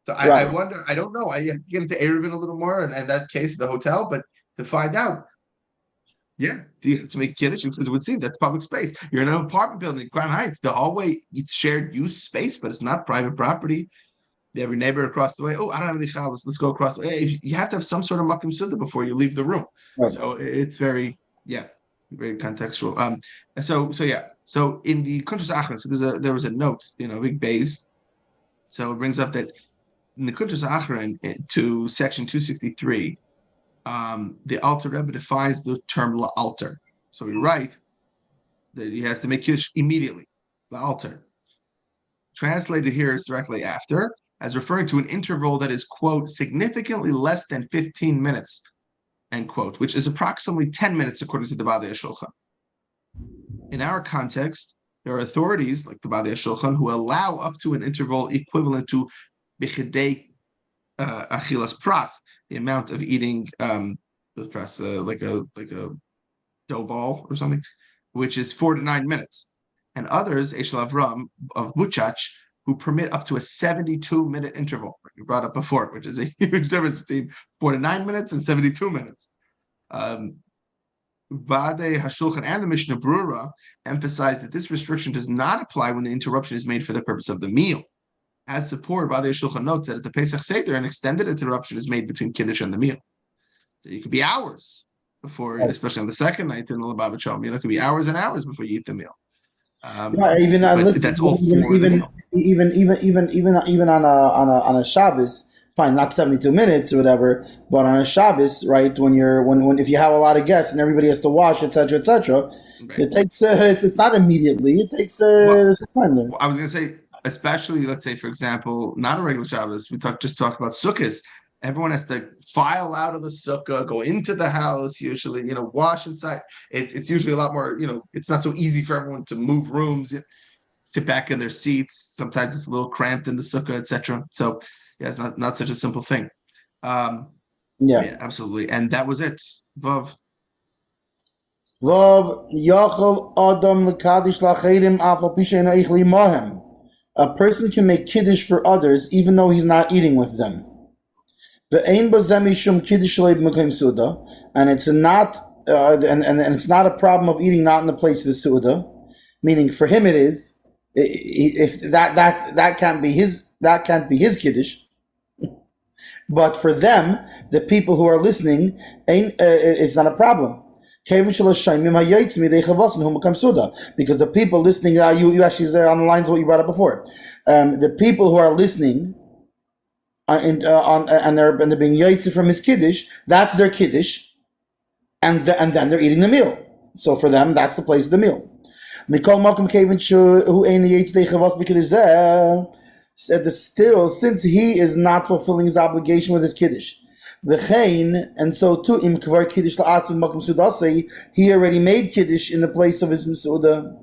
S3: So I wonder, I don't know. I have to get into Erevin a little more, and in that case, the hotel, but to find out, yeah, you have to make Kiddush because it would seem that's public space. You're in an apartment building, Crown Heights. The hallway, it's shared use space, but it's not private property. You have your neighbor across the way. Oh, I don't have any challahs. Let's go across the way. Hey, you have to have some sort of makom suda before you leave the room. Right. So it's very contextual. So in the Kuntres Achron, so there was a note, big bays. So it brings up that in the Kuntres Achron to section 263. The Alter Rebbe defines the term la'alter. So we write that he has to make Kiddush immediately, la'alter. Translated here is directly after, as referring to an interval that is, quote, significantly less than 15 minutes, end quote, which is approximately 10 minutes according to the Badei Shulchan. In our context, there are authorities like the Badei Shulchan who allow up to an interval equivalent to bichidei achilas pras, the amount of eating press like a dough ball or something, which is 4 to 9 minutes, and others, Eshel Avram of Buchach, who permit up to a 72-minute interval. We brought up before, which is a huge difference between 4 to 9 minutes and 72 minutes. Badei HaShulchan and the Mishnah Brura emphasize that this restriction does not apply when the interruption is made for the purpose of the meal. As support, Badei HaShulchan notes that at the Pesach Seder, an extended interruption is made between Kiddush and the meal. So it could be hours before, especially on the second night in the Lubavitch Home, it could be hours and hours before you eat the meal.
S1: That's all for the meal. Even on a Shabbos, fine, not 72 minutes or whatever, but on a Shabbos, right, when if you have a lot of guests and everybody has to wash, etc., right. It takes it's not immediately. It takes some time there.
S3: I was going to say, especially, let's say, for example, not a regular Shabbos, we talk about Sukkos. Everyone has to file out of the sukkah, go into the house, usually, wash inside. It's usually a lot more, it's not so easy for everyone to move rooms, sit back in their seats. Sometimes it's a little cramped in the sukkah, etc. So, yeah, it's not such a simple thing. Yeah, absolutely. And that was it. Vav.
S1: Vav yachol adam lekadish lacherim afal pisha ena ichli mohem. A person can make kiddush for others even though he's not eating with them. Ve'ein bazeh mishum kiddush leib mekayim suda, and it's not and it's not a problem of eating not in the place of the suda, meaning for him it is. If that can't be his kiddush. But for them, the people who are listening, it's not a problem. Because the people listening, you actually there on the lines of what you brought up before. The people who are listening, and they're being yaitzi from his kiddush, that's their kiddush, and then they're eating the meal. So for them, that's the place of the meal. Said still, since he is not fulfilling his obligation with his kiddush, and so too, he already made kiddush in the place of his misuda,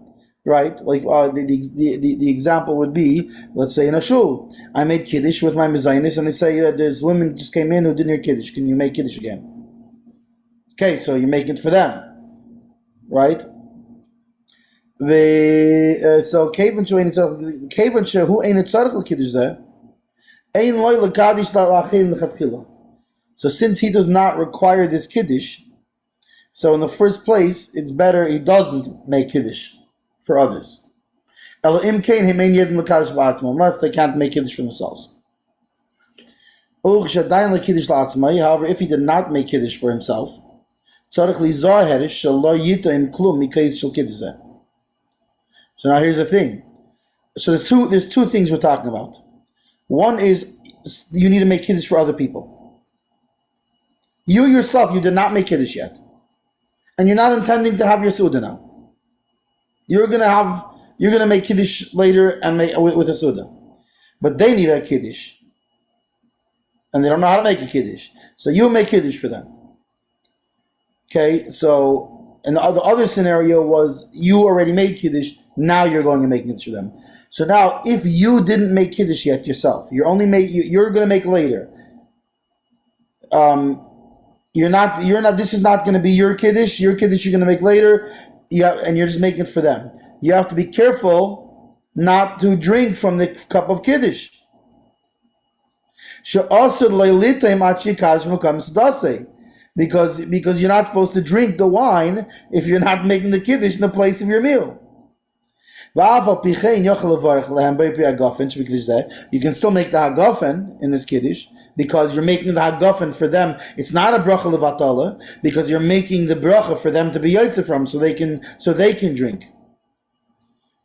S1: right? Like the example would be, let's say in a shul, I made kiddush with my mezainis, and they say there's women just came in who didn't hear kiddush. Can you make kiddush again? Okay, so you make it for them, right? So kevan who ain't tzarich l'kiddush zeh, ein loy l'kadish la'achin l'chatchila. So since he does not require this kiddush, so in the first place it's better he doesn't make kiddush for others. Unless they can't make kiddush for themselves. However, if he did not make kiddush for himself, tzarich li'zaherish shel lo yito im klum mikayis shel kiddush zeh. So now here's the thing. So there's two things we're talking about. One is you need to make kiddush for other people. You yourself, you did not make kiddush yet, and you're not intending to have your suda now. You're gonna make kiddush later and make with a suda, but they need a kiddush, and they don't know how to make a kiddush. So you make kiddush for them. Okay, so and the other scenario was you already made kiddush. Now you're going to make kiddush for them. So now, if you didn't make kiddush yet yourself, you're going to make later. You're not. This is not going to be your kiddush. Your kiddush you're going to make later. And you're just making it for them. You have to be careful not to drink from the cup of kiddush. Because you're not supposed to drink the wine if you're not making the kiddush in the place of your meal. You can still make the hagafen in this kiddush because you're making the hagafen for them. It's not a bracha levatala because you're making the bracha for them to be yotze from, so they can drink.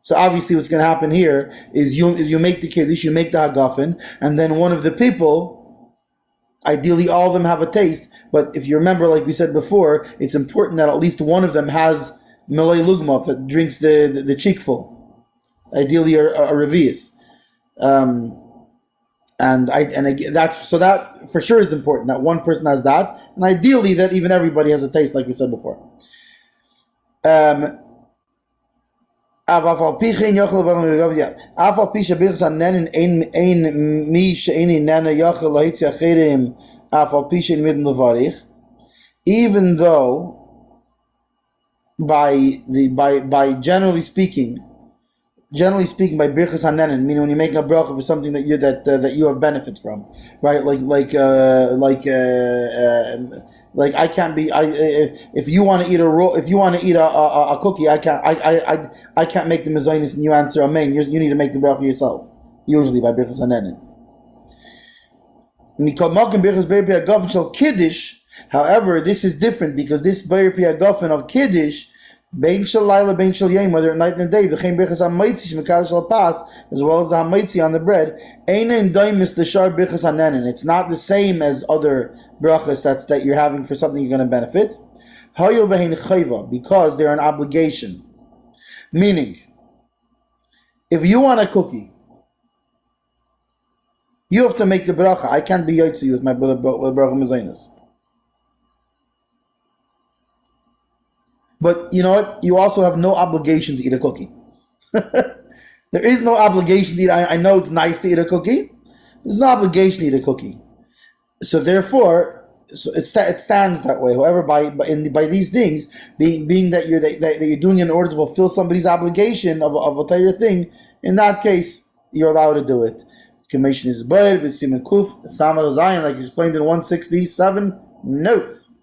S1: So obviously, what's going to happen here is you make the kiddush, you make the hagafen, and then one of the people, ideally all of them have a taste. But if you remember, like we said before, it's important that at least one of them has milei lugma, that drinks the cheekful. Ideally, a revius, that for sure is important that one person has that, and ideally that even everybody has a taste, like we said before. Even though by generally speaking, by birchas hanenin, meaning when you're making a bracha for something that you have benefit from, right? Like I can't be. If you want to eat a cookie, I can't make the mezainis and you answer amen. You need to make the bracha yourself. Usually by birchas hanenin. However, this is different because this Beir Pi Hagafen of Kiddush, Bein Shel Laila, Bein Shel Yom, whether at night and day, V'chein Birchas HaMaitzi Shemekal Shel Pas, as well as the HaMaitzi on the bread, Eina in Daimis L'Shar Birchas HaNenin. It's not the same as other brachas that you're having for something you're going to benefit. Hayil V'chein Chayva, because they're an obligation. Meaning, if you want a cookie, you have to make the bracha. I can't be yotzi with my bracha mezainis. But you know what? You also have no obligation to eat a cookie. There is no obligation to eat. I know it's nice to eat a cookie. There's no obligation to eat a cookie. So therefore, so it stands that way. However, by these things, being that you're doing it in order to fulfill somebody's obligation of a Torah thing, in that case, you're allowed to do it. Commission is bad with Siman Kuf Samar Zion, like explained in 167 notes.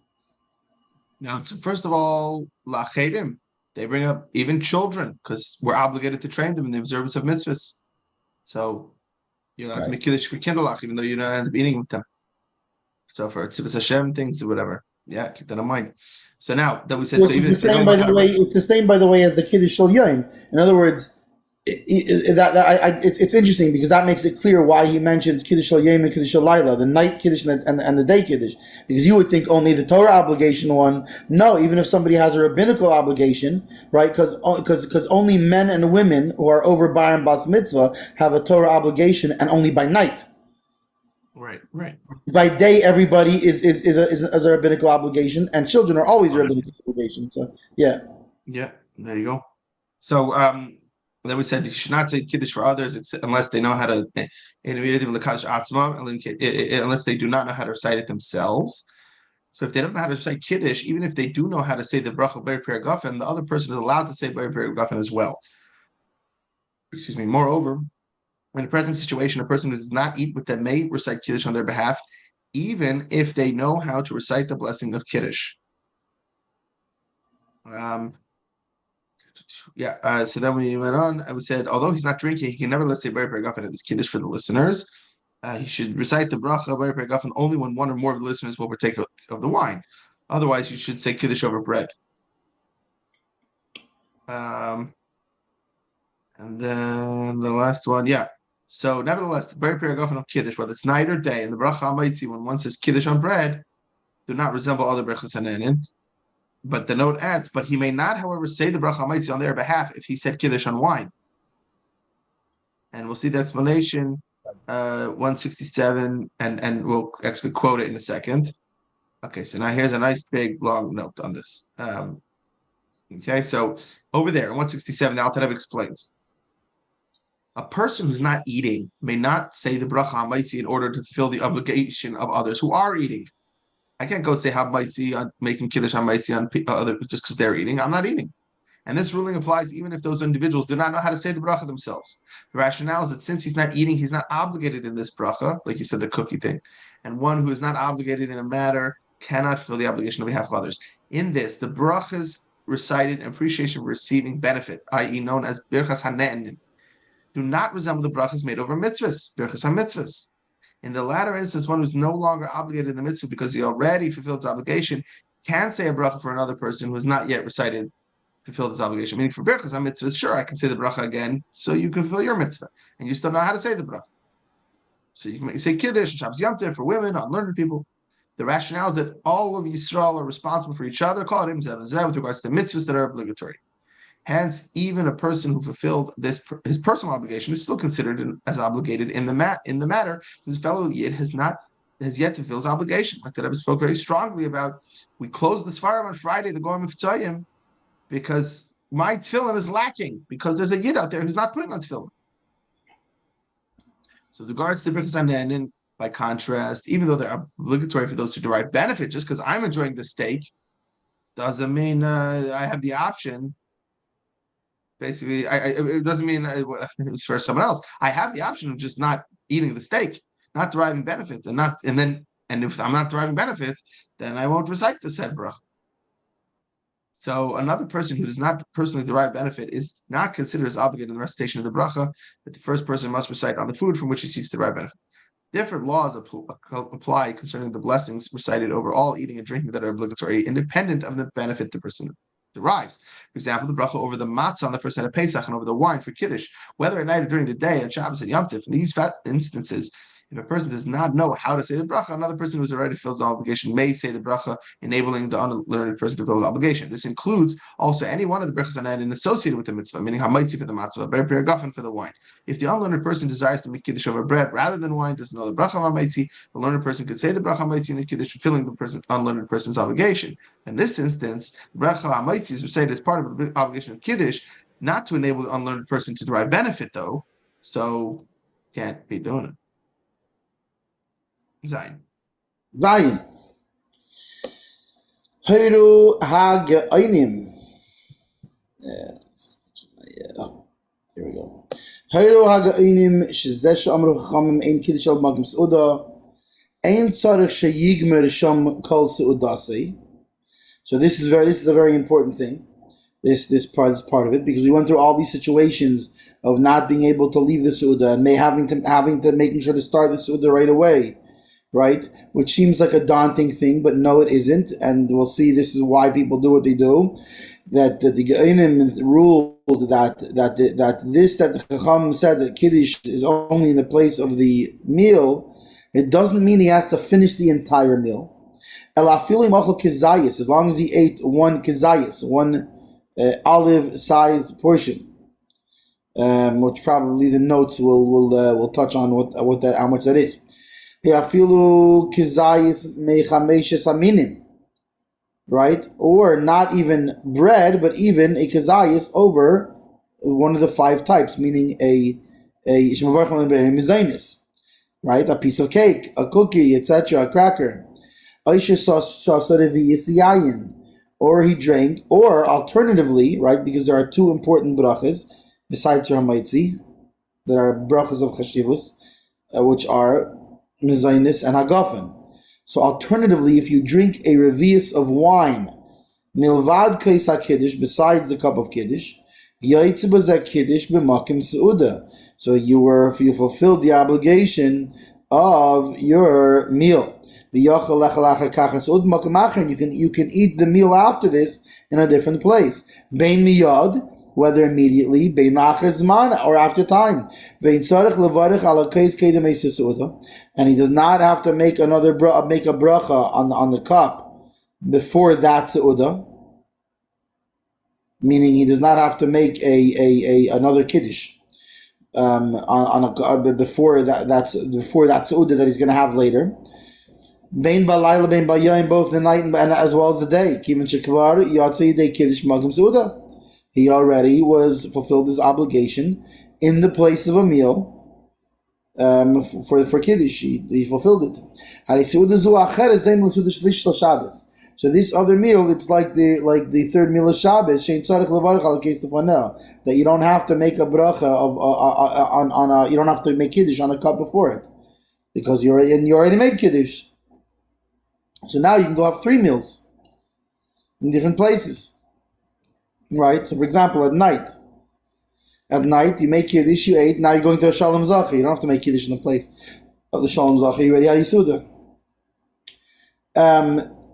S3: Now, so first of all, lachedim, they bring up even children because we're obligated to train them in the observance of mitzvahs. So you're allowed to make kiddush for kindlech, even though you don't end up eating with them. So for Tzivas Hashem things or whatever, yeah, keep that in mind. So now that we said, so even if they don't know how to
S1: it's the same, by the way, as the kiddush shel yain. In other words, it's interesting because that makes it clear why he mentions kiddush shel yain and kiddush shel laila, the night kiddush and the day kiddush, because you would think only the Torah obligation one. No, even if somebody has a rabbinical obligation, right? Because only men and women who are over bar and bas mitzvah have a Torah obligation, and only by night.
S3: Right.
S1: By day, everybody is a rabbinical obligation, and children are always a rabbinical obligation. So, yeah.
S3: Yeah, there you go. So, then we said you should not say kiddush for others unless they know how to, unless they do not know how to recite it themselves. So, if they don't know how to recite kiddush, even if they do know how to say the bracha b'er piragafen, the other person is allowed to say b'er piragafen as well. Excuse me. Moreover, in the present situation, a person who does not eat with them may recite Kiddush on their behalf, even if they know how to recite the blessing of Kiddush. So then we went on, and we said, although he's not drinking, he can nevertheless say B'er Piragafen at this Kiddush for the listeners. He should recite the bracha B'er Piragafen only when one or more of the listeners will partake of the wine. Otherwise, you should say Kiddush over bread. And then the last one, So, nevertheless, the B'er Piragafen of Kiddush, whether it's night or day, and the bracha ha'maitzi, when one says Kiddush on bread, do not resemble other brachas hanenin. But the note adds, but he may not, however, say the bracha ha'maitzi on their behalf if he said Kiddush on wine. And we'll see the explanation, 167, and we'll actually quote it in a second. Okay, so now here's a nice big long note on this. Okay, so over there, in 167, the Alter Rebbe explains. A person who's not eating may not say the bracha ha'maitzi in order to fulfill the obligation of others who are eating. I can't go say ha'maitzi on making kiddush ha'maitzi on other just because they're eating. I'm not eating. And this ruling applies even if those individuals do not know how to say the bracha themselves. The rationale is that since he's not eating, he's not obligated in this bracha, like you said, the cookie thing. And one who is not obligated in a matter cannot fulfill the obligation on behalf of others. In this, the brachas recited in appreciation for receiving benefit, i.e. known as birchas hane'enin, do not resemble the brachas made over mitzvahs, birchas ha-mitzvahs. In the latter instance, one who's no longer obligated in the mitzvah because he already fulfilled his obligation can say a bracha for another person who has not yet fulfilled his obligation. Meaning for birchas ha-mitzvahs, sure, I can say the bracha again, so you can fulfill your mitzvah, and you still know how to say the bracha. So you can say kiddush and Shabbos Yom Tov for women, unlearned people. The rationale is that all of Yisrael are responsible for each other, call it with regards to mitzvahs that are obligatory. Hence, even a person who fulfilled his personal obligation is still considered as obligated in the matter. His fellow Yid has yet to fulfill his obligation. Like the Rebbe spoke very strongly about. We closed the Sfarim on Friday to go on Mitzvayim because my tefillin is lacking because there's a Yid out there who's not putting on tefillin. So, with regards to Birchas Hane'enin, by contrast, even though they're obligatory for those who derive benefit, just because I'm enjoying the steak doesn't mean I have the option. Basically, it doesn't mean it's for someone else. I have the option of just not eating the steak, not deriving benefit, and if I'm not deriving benefit, then I won't recite the said bracha. So another person who does not personally derive benefit is not considered as obligated in the recitation of the bracha, but the first person must recite on the food from which he seeks to derive benefit. Different laws apply concerning the blessings recited over all eating and drinking that are obligatory, independent of the benefit the person derives. For example, the bracha over the matzah on the first night of Pesach and over the wine for Kiddush, whether at night or during the day on Shabbos and Yom Tov. In these instances, if a person does not know how to say the bracha, another person who has already fulfilled his obligation may say the bracha, enabling the unlearned person to fulfill his obligation. This includes also any one of the brachas hane'enin associated with the mitzvah, meaning ha'maitzi for the matzah, b'er piragafen for the wine. If the unlearned person desires to make kiddush over bread rather than wine, doesn't know the bracha ha'maitzi, the learned person could say the bracha ha'maitzi in the kiddush, fulfilling the unlearned person's obligation. In this instance, the bracha ha'maitzi is recited as part of the obligation of kiddush, not to enable the unlearned person to derive benefit, though, so can't be doing it. Zion.
S1: Heiru hageinim. Yeah. Here we go. Heiru hageinim shezesh amru chachamim ein kiddush al magim seuda ein tzarich sheyigmer sham kol seudasei. So this is a very important thing. This part of it, because we went through all these situations of not being able to leave the Suda and having to making sure to start the Suda right away, right? Which seems like a daunting thing, but no, it isn't. And we'll see this is why people do what they do. That the Ge'inim ruled that the Chacham said that Kiddush is only in the place of the meal. It doesn't mean he has to finish the entire meal. As long as he ate one kizayis, one olive-sized portion, which probably the notes will touch on what that, how much that is. Right, or not even bread, but even a kizayis over one of the 5 types, meaning a right, a piece of cake, a cookie, etc., a cracker. Or he drank, or alternatively, right, because there are 2 important brachas besides your hamaitzi, there are brachas of chashivus, which are mezainis and hagafen. So alternatively, if you drink a revius of wine, milvad kais kiddush, besides the cup of kiddush, yaitz bazeh kiddush b'makim seuda. So you fulfilled the obligation of your meal. You can eat the meal after this in a different place. Bein miyad, whether immediately, bein zman, or after time. And he does not have to make a bracha on the cup before that seuda. Meaning he does not have to make another kiddush before that seuda that he's going to have later. Bein balayla, bein bayayim, both the night and as well as the day. Kivin shekvar yatzei day kiddush magim seuda. He already fulfilled his obligation in the place of a meal for kiddush. He fulfilled it. So this other meal, it's like the third meal of Shabbos. That you don't have to make a bracha you don't have to make kiddush on a cup before it, because you already made kiddush. So now you can go have 3 meals in different places, right? So for example, at night you make kiddush, you ate, now you're going to a shalom zachi. You don't have to make kiddush in the place of the shalom zachi. You already had yisuda.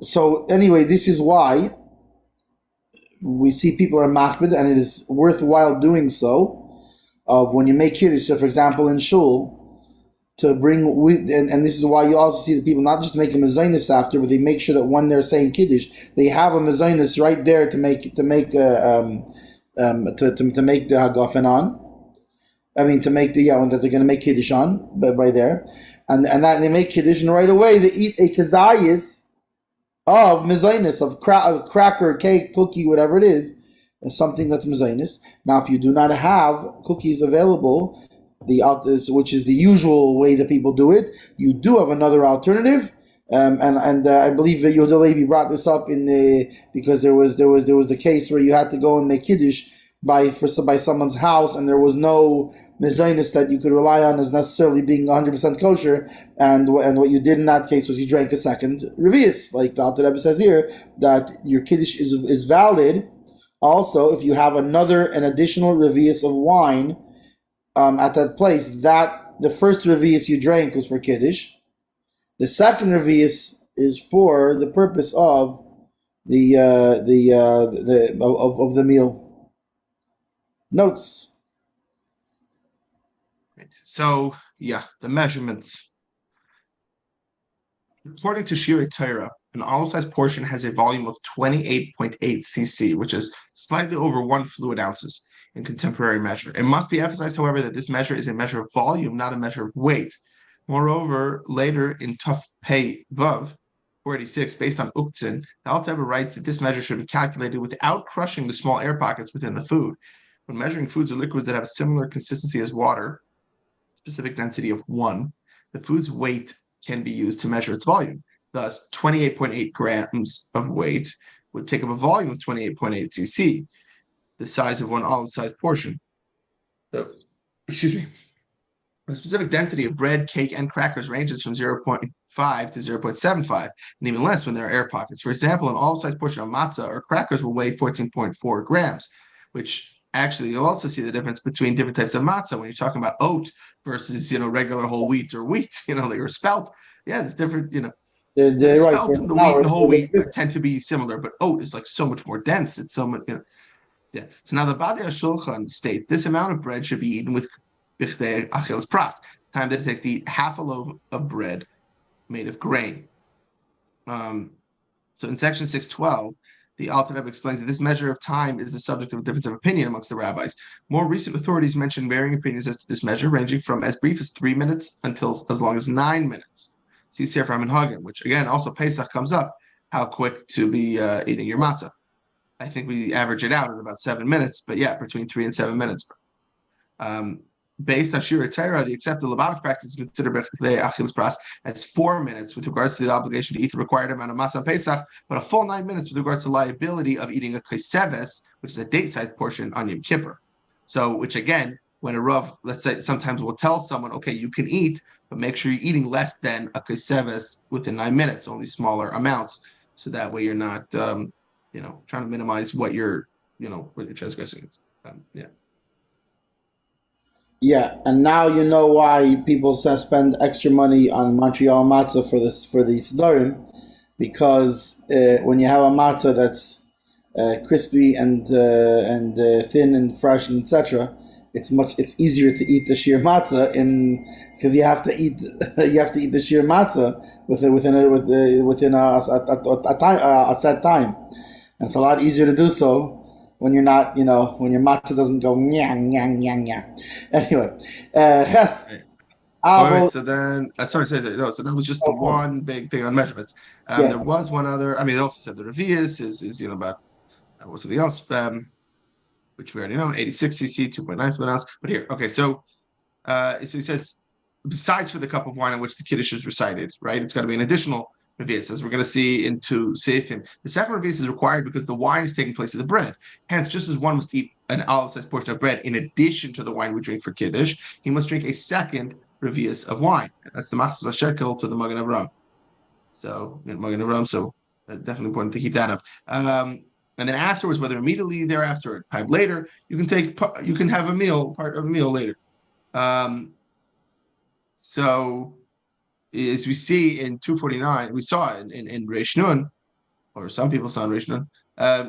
S1: So anyway, this is why we see people are machbid, and it is worthwhile doing so. Of when you make kiddush, so for example in shul, to bring and this is why you also see the people not just make a mezainis after, but they make sure that when they're saying kiddush, they have a mezainis right there to make the hagafen on. I mean, to make the that they're going to make kiddush on by there, and that they make kiddush, and right away they eat a kazayis of mezainis, of cracker, cake, cookie, whatever it is, something that's mezainis. Now, if you do not have cookies available, which is the usual way that people do it, you do have another alternative, and I believe Yehuda Leib brought this up because there was the case where you had to go and make kiddush by someone's house, and there was no mezainis that you could rely on as necessarily being 100% kosher, and what you did in that case was you drank a second revius, like the Rebbe says here, that your kiddush is valid also if you have an additional revius of wine at that place. That the first revius you drank was for kiddush. The second revius is for the purpose of the meal. Notes.
S3: So the measurements. According to Shirei Torah, an olive-sized portion has a volume of 28.8 cc, which is slightly over 1 fluid ounces in contemporary measure. It must be emphasized, however, that this measure is a measure of volume, not a measure of weight. Moreover, later in Tuf Pei Vav 486, based on Uktzin, the Alter Rebbe writes that this measure should be calculated without crushing the small air pockets within the food. When measuring foods or liquids that have a similar consistency as water, specific density of 1, the food's weight can be used to measure its volume. thus 28.8 grams of weight, would take up a volume of 28.8 cc, the size of one olive-sized portion. So, excuse me. The specific density of bread, cake, and crackers ranges from 0.5 to 0.75, and even less when there are air pockets. For example, an olive-sized portion of matzah or crackers will weigh 14.4 grams, which actually you'll also see the difference between different types of matzah when you're talking about oat versus, regular whole wheat or wheat, or spelt. Yeah, it's different,
S1: They're
S3: the
S1: right.
S3: spelt and the wheat and whole wheat tend to be similar, but oat is like so much more dense. It's so much, Yeah. So now the Badei Shulchan states this amount of bread should be eaten with bichdei achilas pras, time that it takes to eat half a loaf of bread made of grain. So in section 612, the Alter Rebbe explains that this measure of time is the subject of a difference of opinion amongst the rabbis. More recent authorities mention varying opinions as to this measure, ranging from as brief as 3 minutes until as long as 9 minutes. See Sefer HaMinhagim, which again, also Pesach comes up, how quick to be eating your matzah. I think we average it out at about 7 minutes, but yeah, between 3 and 7 minutes. Based on Shira Torah, the accepted Lubavitch practice is considered b'chdei achilas pras as 4 minutes with regards to the obligation to eat the required amount of matzah on Pesach, but a full 9 minutes with regards to liability of eating a koseves, which is a date-sized portion on Yom Kippur. So, which again, when a Rav, let's say, sometimes will tell someone, okay, you can eat, but make sure you're eating less than a koseves within 9 minutes, only smaller amounts, so that way you're not, trying to minimize what you're transgressing. Yeah.
S1: Yeah, and now you know why people spend extra money on Montreal matzah for the Sidorim, because when you have a matzah that's crispy and thin and fresh and etc., it's easier to eat the sheer matzah because you have to eat the sheer matzah within a set time, and it's a lot easier to do so when you're not, when your matzah doesn't go nyang, nyang, nyang, nyang. Anyway,
S3: all right, so then, so that was just the one big thing on measurements. There was one other, they also said the Revius is about, what's something else, which we already know, 86 cc, 2.9 fluid ounce. But here, okay, so he says, besides for the cup of wine in which the Kiddush is recited, right, it's got to be an additional Revius, as we're going to see into Seifim. The second Revius is required because the wine is taking place of the bread. Hence, just as one must eat an olive-sized portion of bread in addition to the wine we drink for Kiddush, he must drink a second Revius of wine. That's the Machzas HaShekel to the Magen Avraham. So, Magen Avraham, so definitely important to keep that up. And then afterwards, whether immediately thereafter or time later, you can have a meal, part of a meal later. So, as we see in 249, we saw it in Reish Nun, or some people saw in Reish Nun,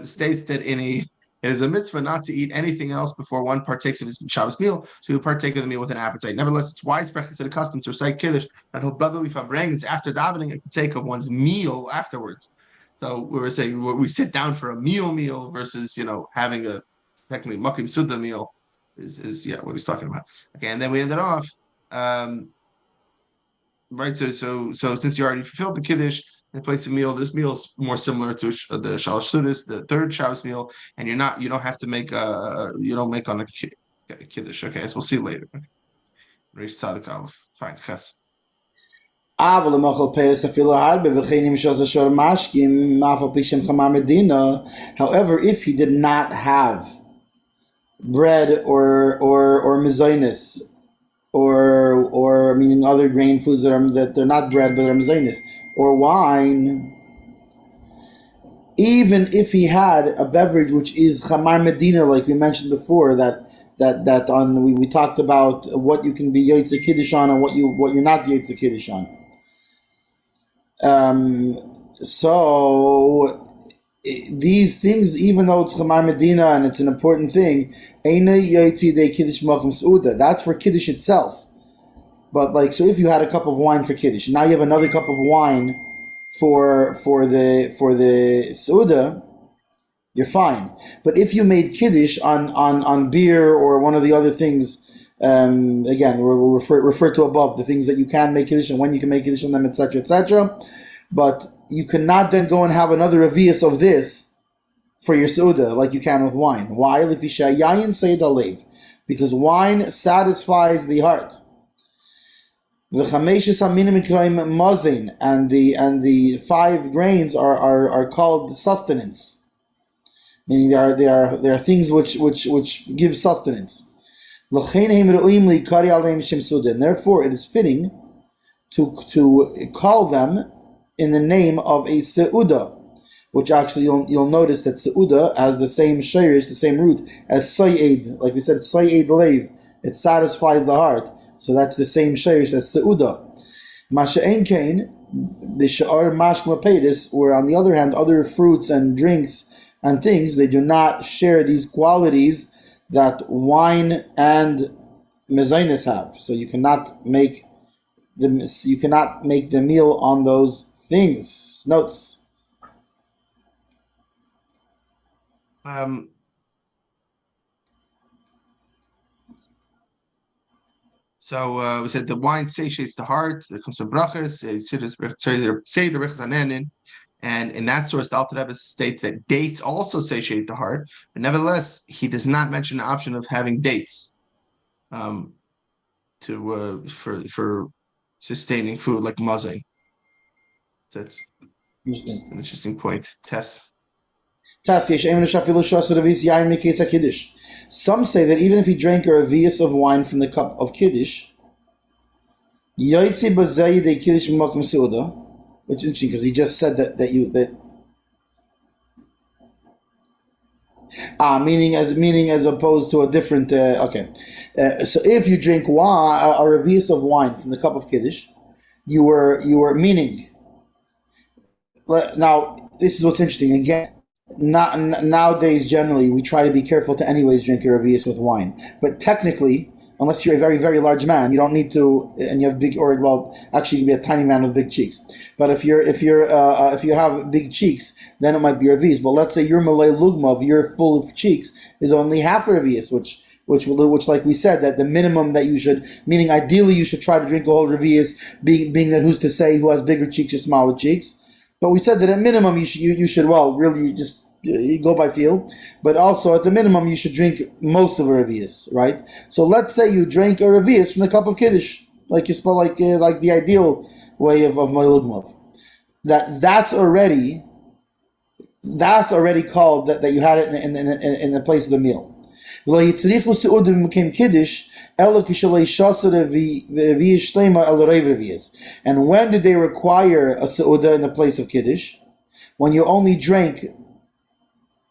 S3: states that it is a mitzvah not to eat anything else before one partakes of his Shabbos meal, so he'll partake of the meal with an appetite. Nevertheless, it's widespread and custom to recite Kiddush and hold brotherly farbrengens after davening and partake of one's meal afterwards. So we were saying we sit down for a meal versus having a technically makim suda meal is what he's talking about. Okay, and then we ended off. Right, so since you already fulfilled the Kiddush in place of meal, this meal is more similar to the Shalosh Sudas, the third Shabbos meal, and you don't have to make make on a Kiddush. Okay, so we'll see later. Reish Tzadik Aleph. Fine, Ches.
S1: However, if he did not have bread or mezainis, or meaning other grain foods that they're not bread but they're mezainis, or wine, even if he had a beverage which is chamar medina, like we mentioned before, that on we talked about what you can be yotze kiddush on and what you're not yotze kiddush on. So these things, even though it's chamar medina and it's an important thing, that's for Kiddush itself. But so if you had a cup of wine for Kiddush, now you have another cup of wine for the Suda, you're fine. But if you made Kiddush on beer or one of the other things, again, we'll refer to above the things that you can make Kiddush and when you can make Kiddush on them, etc., etc. But you cannot then go and have another Revius of this for your Suda, like you can with wine. Why? Because wine satisfies the heart. V'chameishes haminim ikrayim mazin, and the 5 grains are called sustenance, meaning they are things which give sustenance. And therefore, it is fitting to call them in the name of a seuda, which actually you'll notice that seuda has the same shayrish, the same root as sayed. Like we said, sayed Leib. It satisfies the heart. So that's the same shayrish as seuda. Masha'en kain b'sha'ar mashma pedis, where on the other hand, other fruits and drinks and things, they do not share these qualities that wine and mezainis have. So you cannot make the meal on those things. Notes.
S3: So we said the wine satiates the heart. It comes from brachas. Say the rechaz anenin, and in that source, the Alter Rebbe states that dates also satiate the heart. But nevertheless, he does not mention the option of having dates for sustaining food like mazing. That's just an interesting point. Tess.
S1: Some say that even if he drank a revius of wine from the cup of kiddush, which is interesting because he just said that meaning as opposed to a different so if you drink wine, a revius of wine from the cup of kiddush, you were meaning. Now this is what's interesting again. Nowadays, generally, we try to be careful to anyways drink a revius with wine. But technically, unless you're a very, very large man, you don't need to, and you have big, or well, actually, you can be a tiny man with big cheeks. But if you have big cheeks, then it might be a revius. But let's say your malay lugmav, you're full of cheeks, is only half a revius, which, like we said, that the minimum that you should, meaning ideally you should try to drink a whole revius, being that who's to say who has bigger cheeks or smaller cheeks. But we said that at minimum you should really just you go by feel, but also at the minimum you should drink most of a revius, right? So let's say you drank a revius from the cup of kiddush, like you spell like the ideal way of malugmav. That's already called that you had it in the place of the meal. And when did they require a seuda in the place of kiddush? When you only drank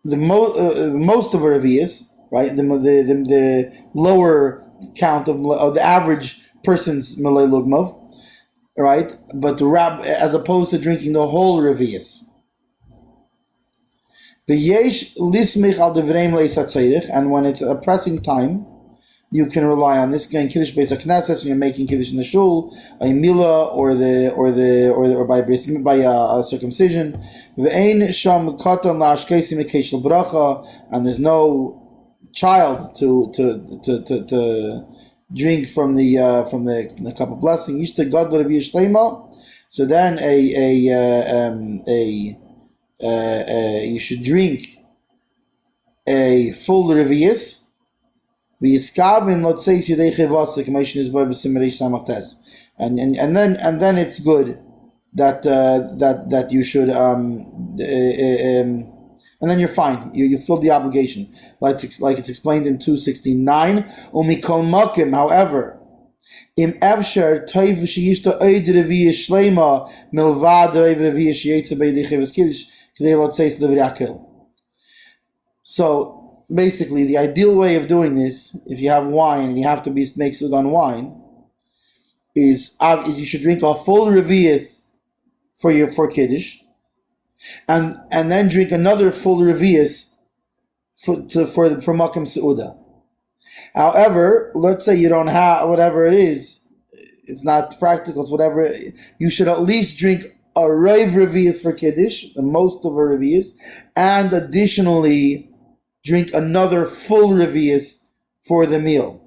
S1: the most of a revius, right? The lower count of the average person's malay lugmav, right? But as opposed to drinking the whole revius. And when it's a pressing time, you can rely on this. Again, kiddush beis haknesses, when you're making kiddush in the shul, a milah, or by circumcision. Ve'ein sham katan la'ashkesim mekeish bracha, and there's no child to drink from the cup of blessing. Yishta gadol revius shlema. So then you should drink a full revius. And then it's good that you should and then you're fine. You fill the obligation, like it's explained in 269. However, im evsher toiv sheyishta oid revius shlema milvad revius sheyetze beidei chivas kiddush k'dei lo tzeis levryakel. So basically, the ideal way of doing this, if you have wine and you have to make sud on wine, is you should drink a full revius for kiddush, and then drink another full revius for makam seuda. However, let's say you don't have whatever it is, it's not practical. It's whatever. You should at least drink a reiv revius for kiddush, the most of a revius, and additionally drink another full revius for the meal.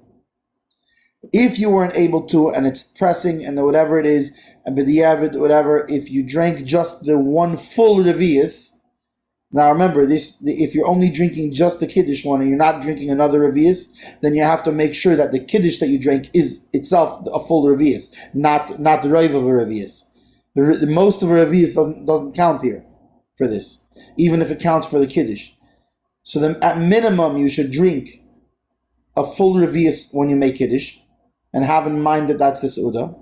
S1: If you weren't able to, and it's pressing, and whatever it is, and b'diavad, whatever, if you drank just the one full revius, Now remember, if you're only drinking just the Kiddush one and you're not drinking another Revius, then you have to make sure that the Kiddush that you drink is itself a full Revius, not the Reiv of a Revius. Most of a Revius doesn't count here for this, even if it counts for the Kiddush. So then at minimum you should drink a full Revius when you make Kiddush, and have in mind that that's the Seudah.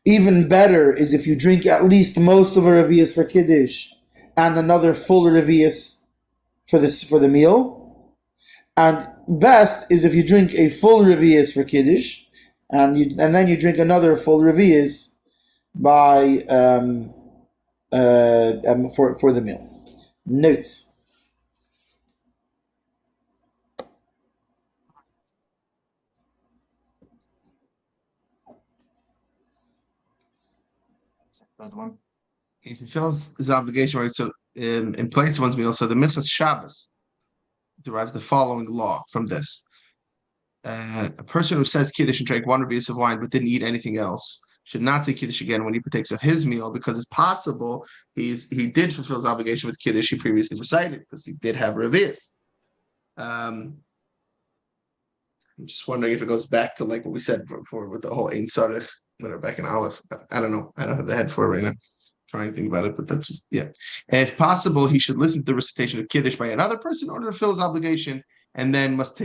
S1: Even better is if you drink at least most of a Revius for Kiddush, and another full revius for the meal. And best is if you drink a full revius for Kiddush, and then you drink another full revius by for the meal. Notes.
S3: One. He fulfills his obligation, right? So in place of one's meal, so the Minchas Shabbos derives the following law from this. A person who says Kiddush and drank one revius of wine but didn't eat anything else should not say Kiddush again when he partakes of his meal, because it's possible he did fulfill his obligation with Kiddush he previously recited, because he did have revius. I'm just wondering if it goes back to like what we said before with the whole Ein Sarich, whatever, back in Aleph. I don't know. I don't have the head for it right now. Trying to think about it, but that's just, yeah. And if possible, he should listen to the recitation of Kiddush by another person in order to fill his obligation, and then must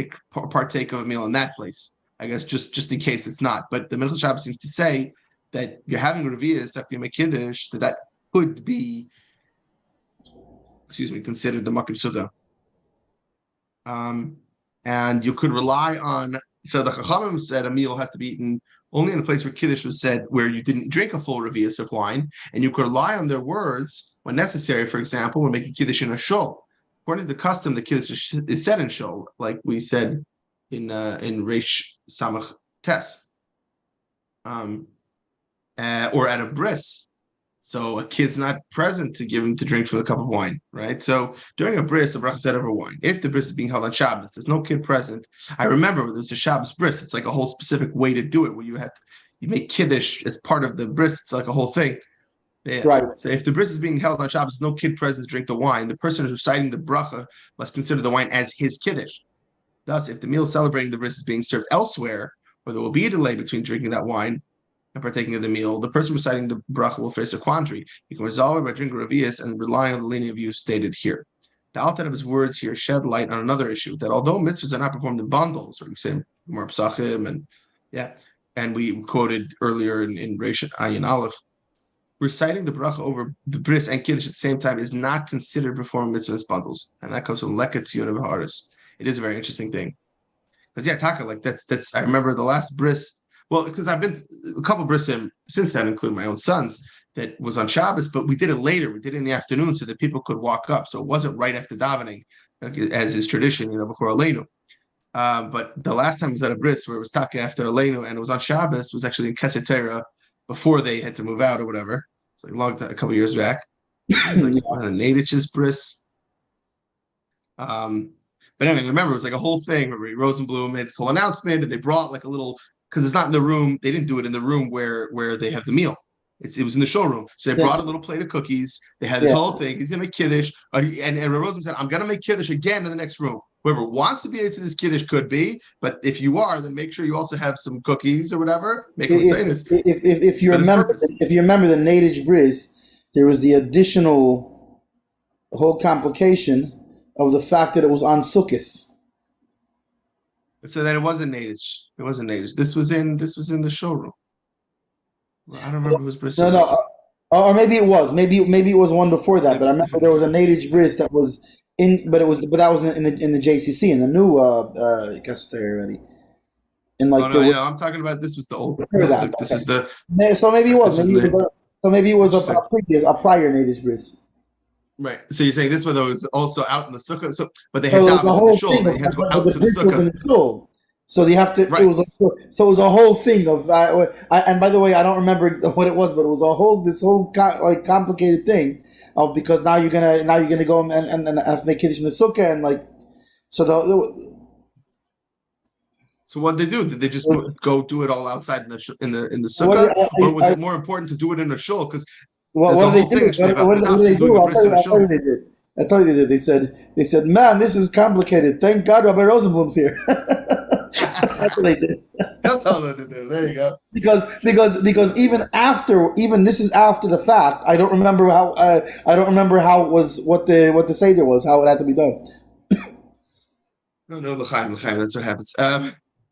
S3: partake of a meal in that place. I guess just in case it's not. But the Minchas Shabbos seems to say that you're having revius after you make Kiddush, that could be, considered the Makim Suda. And you could rely on, so the Chachamim said a meal has to be eaten only in a place where Kiddush was said, where you didn't drink a full revius of wine, and you could rely on their words when necessary. For example, when making Kiddush in a shul. According to the custom, the Kiddush is said in shul, like we said in Reish Samach Tes, or at a bris. So a kid's not present to give him to drink from a cup of wine, right? So during a bris, a bracha said over wine. If the bris is being held on Shabbos, there's no kid present. I remember there was a Shabbos bris. It's like a whole specific way to do it, where you make Kiddush as part of the bris. It's like a whole thing. Yeah. Right. So if the bris is being held on Shabbos, no kid present to drink the wine. The person who's reciting the bracha must consider the wine as his Kiddush. Thus, if the meal celebrating the bris is being served elsewhere, where there will be a delay between drinking that wine and partaking of the meal, the person reciting the bracha will face a quandary. He can resolve it by drinking revius and relying on the linear view stated here. The outlet of his words here shed light on another issue, that although mitzvahs are not performed in bundles, or you say more psachim, and we quoted earlier in Reish Ayin Aleph, reciting the bracha over the bris and kiddush at the same time is not considered performing mitzvahs bundles, and that comes from Leket Tziyun of Haris. It is a very interesting thing, because Taka, like that's. I remember the last bris. Well, because I've been a couple of brisim since then, including my own son's, that was on Shabbos, but we did it later. We did it in the afternoon so that people could walk up. So it wasn't right after davening, as is tradition, before Aleinu. But the last time was at a bris where it was Taka after Aleinu, and it was on Shabbos, was actually in Keser Torah before they had to move out or whatever. It's like long time, a couple of years back. It was like one of the Nadich's bris. But anyway, remember, it was like a whole thing. Remember, Rosenblum made this whole announcement, and they brought like a little, because it's not in the room. They didn't do it in the room where they have the meal. It was in the showroom. So they brought a little plate of cookies. They had this whole thing. He's going to make Kiddush. And Rosenblum said, I'm going to make Kiddush again in the next room. Whoever wants to be into this Kiddush could be. But if you are, then make sure you also have some cookies or whatever. Make it famous.
S1: If you remember the Nadish Bris, there was the additional whole complication of the fact that it was on Sukkot.
S3: So then it wasn't Nadish. It wasn't Nadish. This was in the showroom. Well, I don't remember who was Bris.
S1: No. Or maybe it was. Maybe it was one before that. But I remember there was a Nadish Bris that was in. But that was in the JCC, in the new Kester already. In like
S3: I'm talking about, this was the old. This is the.
S1: So maybe it was. Maybe it was a prior Nadish Bris.
S3: Right. So you're saying this one though is also out in the sukkah. So, but they had to go the shul. They had to go out to the sukkah.
S1: So they have to. Right. It was a whole thing of. And by the way, I don't remember what it was, but it was this whole complicated thing of, because now you're gonna go and have to make Kiddush in the sukkah, and like so
S3: So what did they do? Did they just go do it all outside in the sukkah, or was it more important to do it in a shul? Because
S1: what did they do? What did they do? I'll tell you what they did. I told you that they said, man, this is complicated. Thank God Rabbi Rosenblum's here. That's what they did.
S3: Don't tell them to do. There you go.
S1: Because even this is after the fact. I don't remember how it was what the seder was, how it had to be done.
S3: No, l'chaim. That's what happens.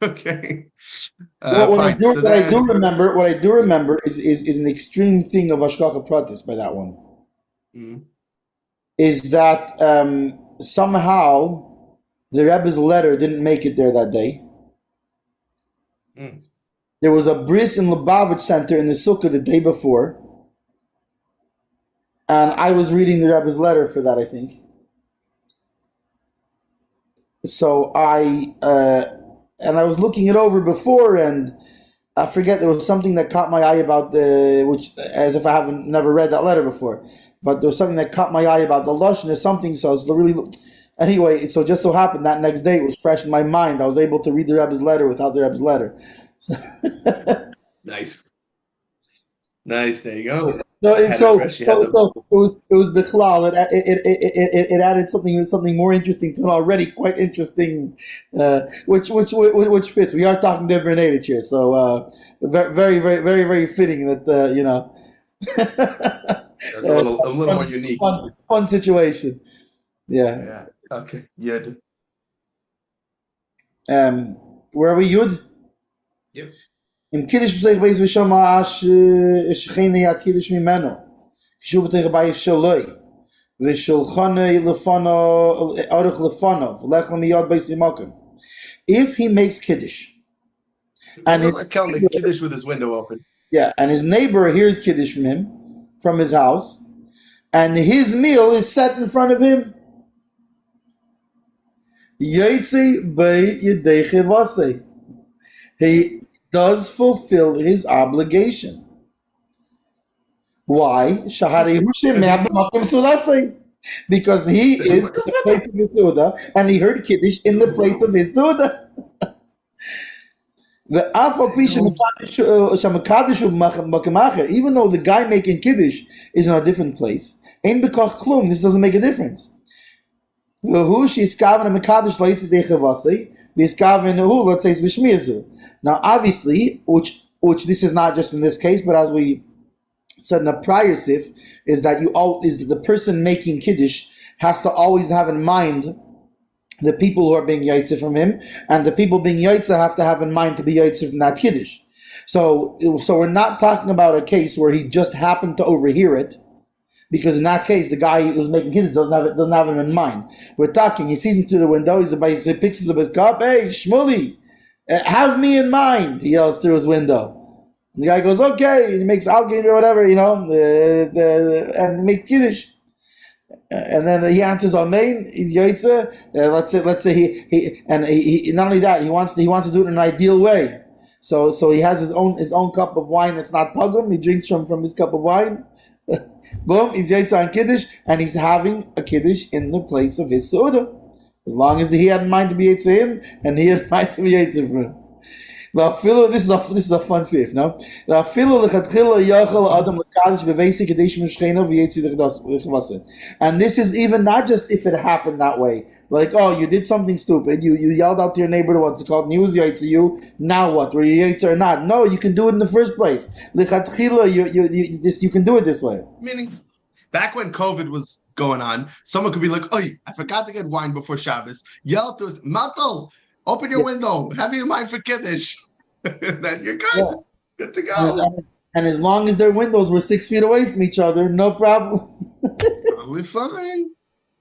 S3: Okay.
S1: What I
S3: Fine.
S1: do
S3: So then,
S1: remember is an extreme thing of Hashgacha Pratis by that one. Is that somehow the Rebbe's letter didn't make it there that day. There was a bris in Lubavitch Center in the Sukkah the day before, and I was reading the Rebbe's letter for that, I think. So I was looking it over before, and I forget, there was something that caught my eye about which, as if I haven't never read that letter before, but there was something that caught my eye about the Lashon or something. So it's really, anyway. So just so happened that next day it was fresh in my mind. I was able to read the Rebbe's letter without the Rebbe's letter.
S3: Nice. There you go.
S1: So it was bichlal. It added something more interesting to an already quite interesting, which fits. We are talking different age here, so very, very, very, very fitting that you know.
S3: It's a little more unique.
S1: Fun situation. Yeah.
S3: Okay. Yud.
S1: Where are we? Yud.
S3: Yep.
S1: In Kiddush b'seich beis v'shama ash shechene ha-kiddush mimeno kishu b'teich bayis shaloi v'shulchan lefano Aruch lefano v'lechem miyad beis imakim. If he makes Kiddush and
S3: Markel makes Kiddush with his window open.
S1: Yeah, and his neighbor hears Kiddush from him, from his house, and his meal is set in front of him. Yotzi bei yedei chevasei. He does fulfill his obligation. Why? Because he is in the place of his Yehuda, and he heard Kiddush in the place of his Yehuda. Even though the guy making Kiddush is in a different place, this doesn't make a difference. Now, obviously, which this is not just in this case, but as we said in a prior sif, is that the person making Kiddush has to always have in mind the people who are being yaitze from him, and the people being yaitze have to have in mind to be yaitze from that Kiddush. So we're not talking about a case where he just happened to overhear it, because in that case, the guy who's making Kiddush doesn't have him in mind. We're talking, he sees him through the window, he picks up his cup, hey, Shmuley, have me in mind, he yells through his window. And the guy goes, okay, and he makes algae or whatever, you know, and he makes Kiddush. And then he answers Amen. He's Yaitze. Let's say he not only that, he wants to do it in an ideal way. So he has his own cup of wine that's not pugum. He drinks from his cup of wine. Boom, he's Yaitze on Kiddush, and he's having a Kiddush in the place of his Suda. As long as he had in mind to be Yaitze him, and he had in mind to be Yaitze for him. This is a fun sif, no? And this is even not just if it happened that way. Like, oh, you did something stupid, you yelled out to your neighbor what's it called, and he was yaitze you, now what? Were you yaitze or not? No, you can do it in the first place. You can do it this way.
S3: Meaning, back when COVID was going on, someone could be like, oh, I forgot to get wine before Shabbos. Yell to us, Matel, open your window, have you in mind for Kiddush. Then you're good. Yeah. Good to go.
S1: And as long as their windows were 6 feet away from each other, no problem.
S3: Totally fine.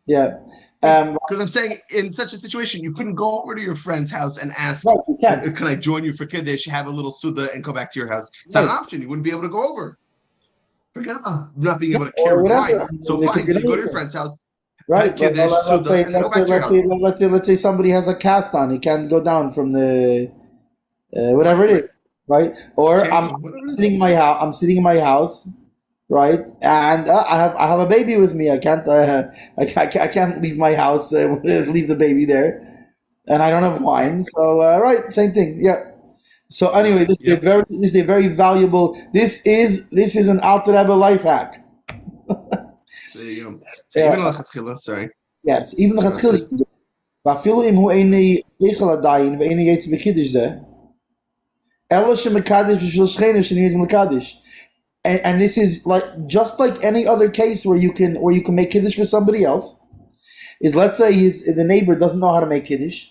S1: Yeah.
S3: Because I'm saying, in such a situation, you couldn't go over to your friend's house and ask, can I join you for Kiddush, have a little Suda, and go back to your house? It's not an option. You wouldn't be able to go over. Forget about not being able to carry wine. So fine, you go to your friend's house,
S1: right?
S3: Kiddush, Suda, and then go back to your house.
S1: Let's say somebody has a cast on. He can't go down from the... whatever it is, right? Or I'm sitting in my house, right? And I have a baby with me. I can't leave my house, leave the baby there, and I don't have wine. So right, same thing, yeah. So anyway, this is a very valuable. This is an Alter Rebbe life hack.
S3: There So even lechatchila, sorry.
S1: Yes, even lechatchila. ואפילו אם הוא איני איכל עדיין ואיני יצא בקידש זה, אלא שמקדש בשביל שכנו שנהיה מקדש. And this is like just like any other case where you can make kiddush for somebody else. Is let's say the neighbor doesn't know how to make kiddush,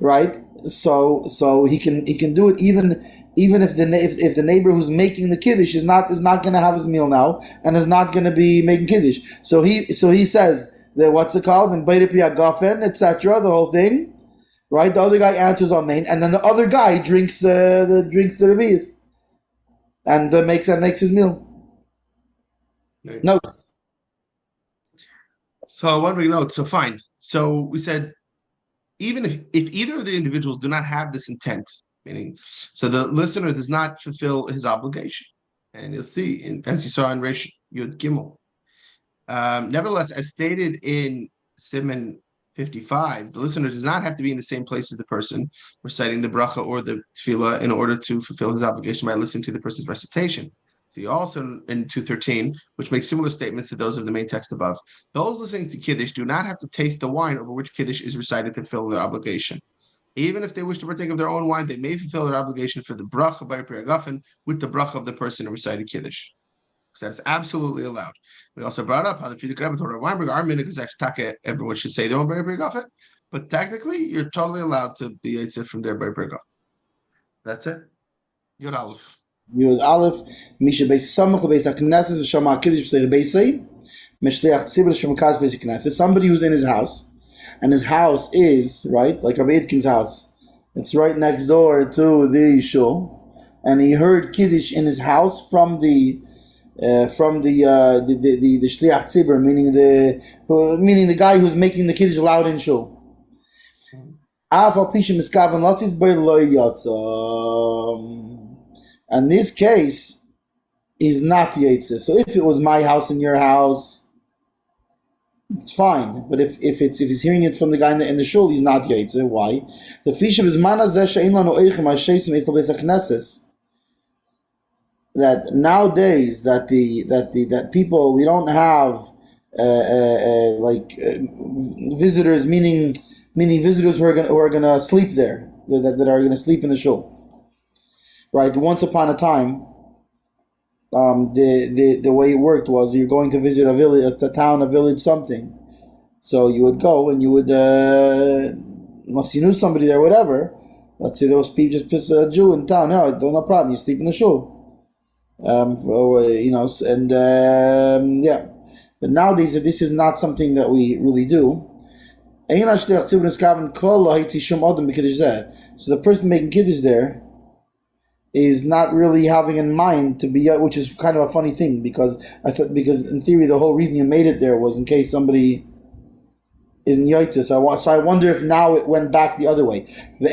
S1: right? So he can do it even if the neighbor who's making the kiddush is not going to have his meal now and is not going to be making kiddush. So he says that what's it called and gafen, etc. The whole thing, right? The other guy answers amen, and then the other guy drinks the revius and makes his meal.
S3: Right.
S1: Notes.
S3: So one big note. So fine. So we said even if either of the individuals do not have this intent, meaning so the listener does not fulfill his obligation, and you'll see as you saw in Reish Yud Gimel. Nevertheless, as stated in Siman 55, the listener does not have to be in the same place as the person reciting the bracha or the tefillah in order to fulfill his obligation by listening to the person's recitation. See also in 213, which makes similar statements to those of the main text above. Those listening to Kiddush do not have to taste the wine over which Kiddush is recited to fulfill their obligation. Even if they wish to partake of their own wine, they may fulfill their obligation for the bracha by Pri Hagafen with the bracha of the person who recited Kiddush. Because that's absolutely allowed. We also brought up how the Frierdiker Rebbe told Weinberg, our minhag is actually everyone should say their own Pri Hagafen, but technically you're totally allowed to be Yitzit from their Pri Hagafen. That's it. Yud Aleph.
S1: Yud Aleph, Misha Beis Samach Beis HaKnesses V'Shama HaKiddush B'Seir Beisei Meshliach Tzibur Shemukaz Beis HaKnesses. Somebody who's in his house, and his house is right like Rabbi Idkin's house. It's right next door to the shul, and he heard Kiddush in his house from the Shliach Tzibur, meaning the guy who's making the Kiddush loud in shul. And this case is not Yetzir. So if it was my house and your house, it's fine. But if he's hearing it from the guy in the shul, he's not Yetzir. Why? The Fishav is that nowadays that people, we don't have visitors, meaning visitors who are gonna sleep there, that are gonna sleep in the shul. Right. Once upon a time, the way it worked was you're going to visit a village, a town, a village, something. So you would go and you would, unless you knew somebody there, whatever. Let's say there was people just a Jew in town. No problem. You sleep in the shul. Yeah. But nowadays, this is not something that we really do. So the person making kiddush there is not really having in mind to be, which is kind of a funny thing because in theory the whole reason you made it there was in case somebody isn't Yaitz. So I wonder if now it went back the other way. The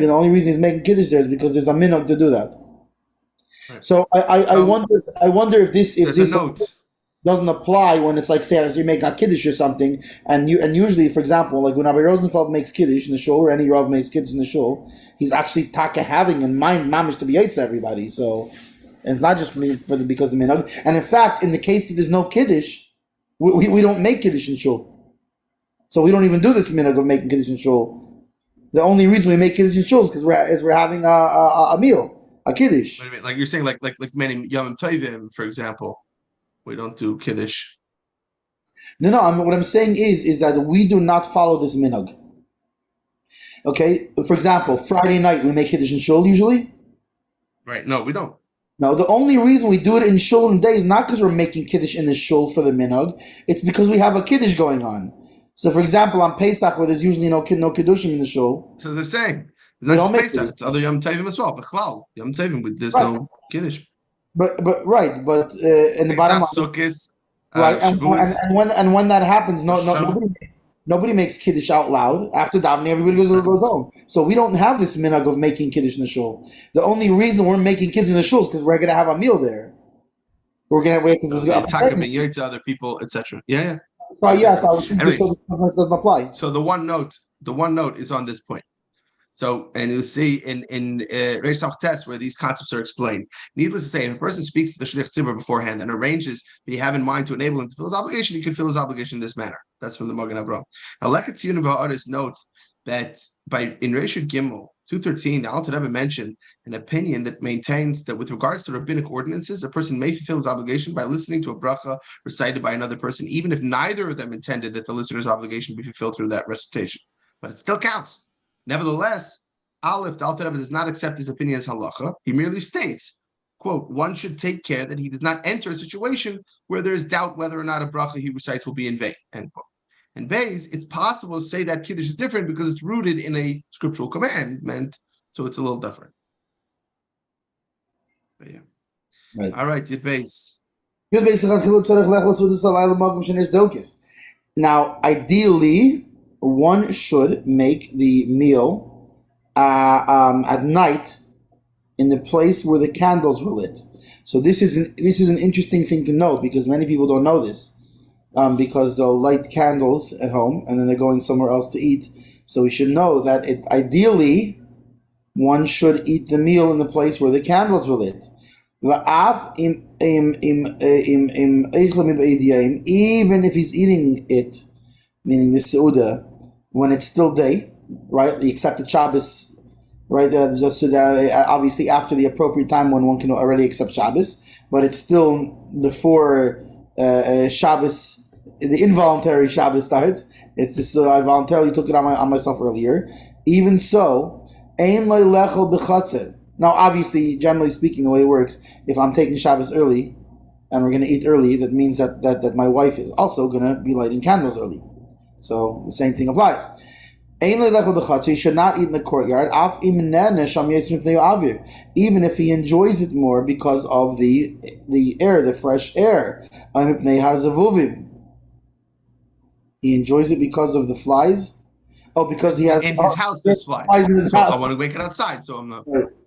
S1: only reason he's making kiddush there is because there's a minhag to do that. Right. So I wonder if this doesn't apply when it's like, say you make a kiddush or something, and usually, for example, like when Rabbi Rosenfeld makes kiddush in the shul, or any Rav makes kiddush in the shul, he's actually taka having in mind mamish to be yaitz everybody. So, and it's not just because the minhag. And in fact, in the case that there's no kiddush, we don't make kiddush in shul. So we don't even do this minhag of making kiddush in shul. The only reason we make kiddush in shul is because we're having a meal, a kiddush.
S3: Wait a minute, like you're saying, like many Yom Tovim, for example. We don't do kiddush. No.
S1: What I'm saying is that we do not follow this minhag. Okay, for example, Friday night we make kiddush in shul usually.
S3: Right? No, we don't.
S1: No, the only reason we do it in shul in the day is not because we're making kiddush in the shul for the minhag. It's because we have a kiddush going on. So, for example, on Pesach where there's usually no kiddushim in the shul.
S3: So they're saying that's just Pesach. It's other Yom Tovim as well. Bechlal Yom Tovim, there's no kiddush.
S1: But in the bottom line, right? And when that happens, nobody makes kiddush out loud after davening. Everybody goes home. So we don't have this minhag of making kiddush in the shul. The only reason we're making kiddush in the shul is because we're going to have a meal there. We're going to wait because there's
S3: to other people, etc. Yeah.
S1: So anyways, it doesn't apply.
S3: So the one note is on this point. So, and you'll see in Reish Samach Tes where these concepts are explained. Needless to say, if a person speaks to the Shlich Tzibur beforehand and arranges that he have in mind to enable him to fulfill his obligation, he can fulfill his obligation in this manner. That's from the Magen Avraham. Now, Leket Tziyun Ba'aris notes that in Reish Gimel 213, the Alter Rebbe mentioned an opinion that maintains that with regards to rabbinic ordinances, a person may fulfill his obligation by listening to a bracha recited by another person, even if neither of them intended that the listener's obligation be fulfilled through that recitation. But it still counts. Nevertheless, Aleph, the Alter Rebbe does not accept his opinion as halacha. He merely states, quote, one should take care that he does not enter a situation where there is doubt whether or not a bracha he recites will be in vain, end quote. And Beis, it's possible to say that Kiddush is different because it's rooted in a scriptural commandment, so it's a little different. But yeah. Right. All right, Yud Beis.
S1: Now, ideally, one should make the meal at night in the place where the candles were lit. So this is an interesting thing to note because many people don't know this because they'll light candles at home and then they're going somewhere else to eat. So we should know that ideally one should eat the meal in the place where the candles were lit. Even if he's eating it, meaning the Seudah, when it's still day, right? The accepted Shabbos, right? Obviously after the appropriate time when one can already accept Shabbos, but it's still before Shabbos, the involuntary Shabbos starts. It's this. I voluntarily took it on myself earlier. Even so, ein lo lechel b'chatzir. Now, obviously, generally speaking, the way it works, if I'm taking Shabbos early and we're going to eat early, that means that my wife is also going to be lighting candles early. So the same thing applies. He should not eat in the courtyard, even if he enjoys it more because of the air, the fresh air. He enjoys it because of the flies. Oh, because he has
S3: in his house there's flies. So I want to wake it outside, so I'm not.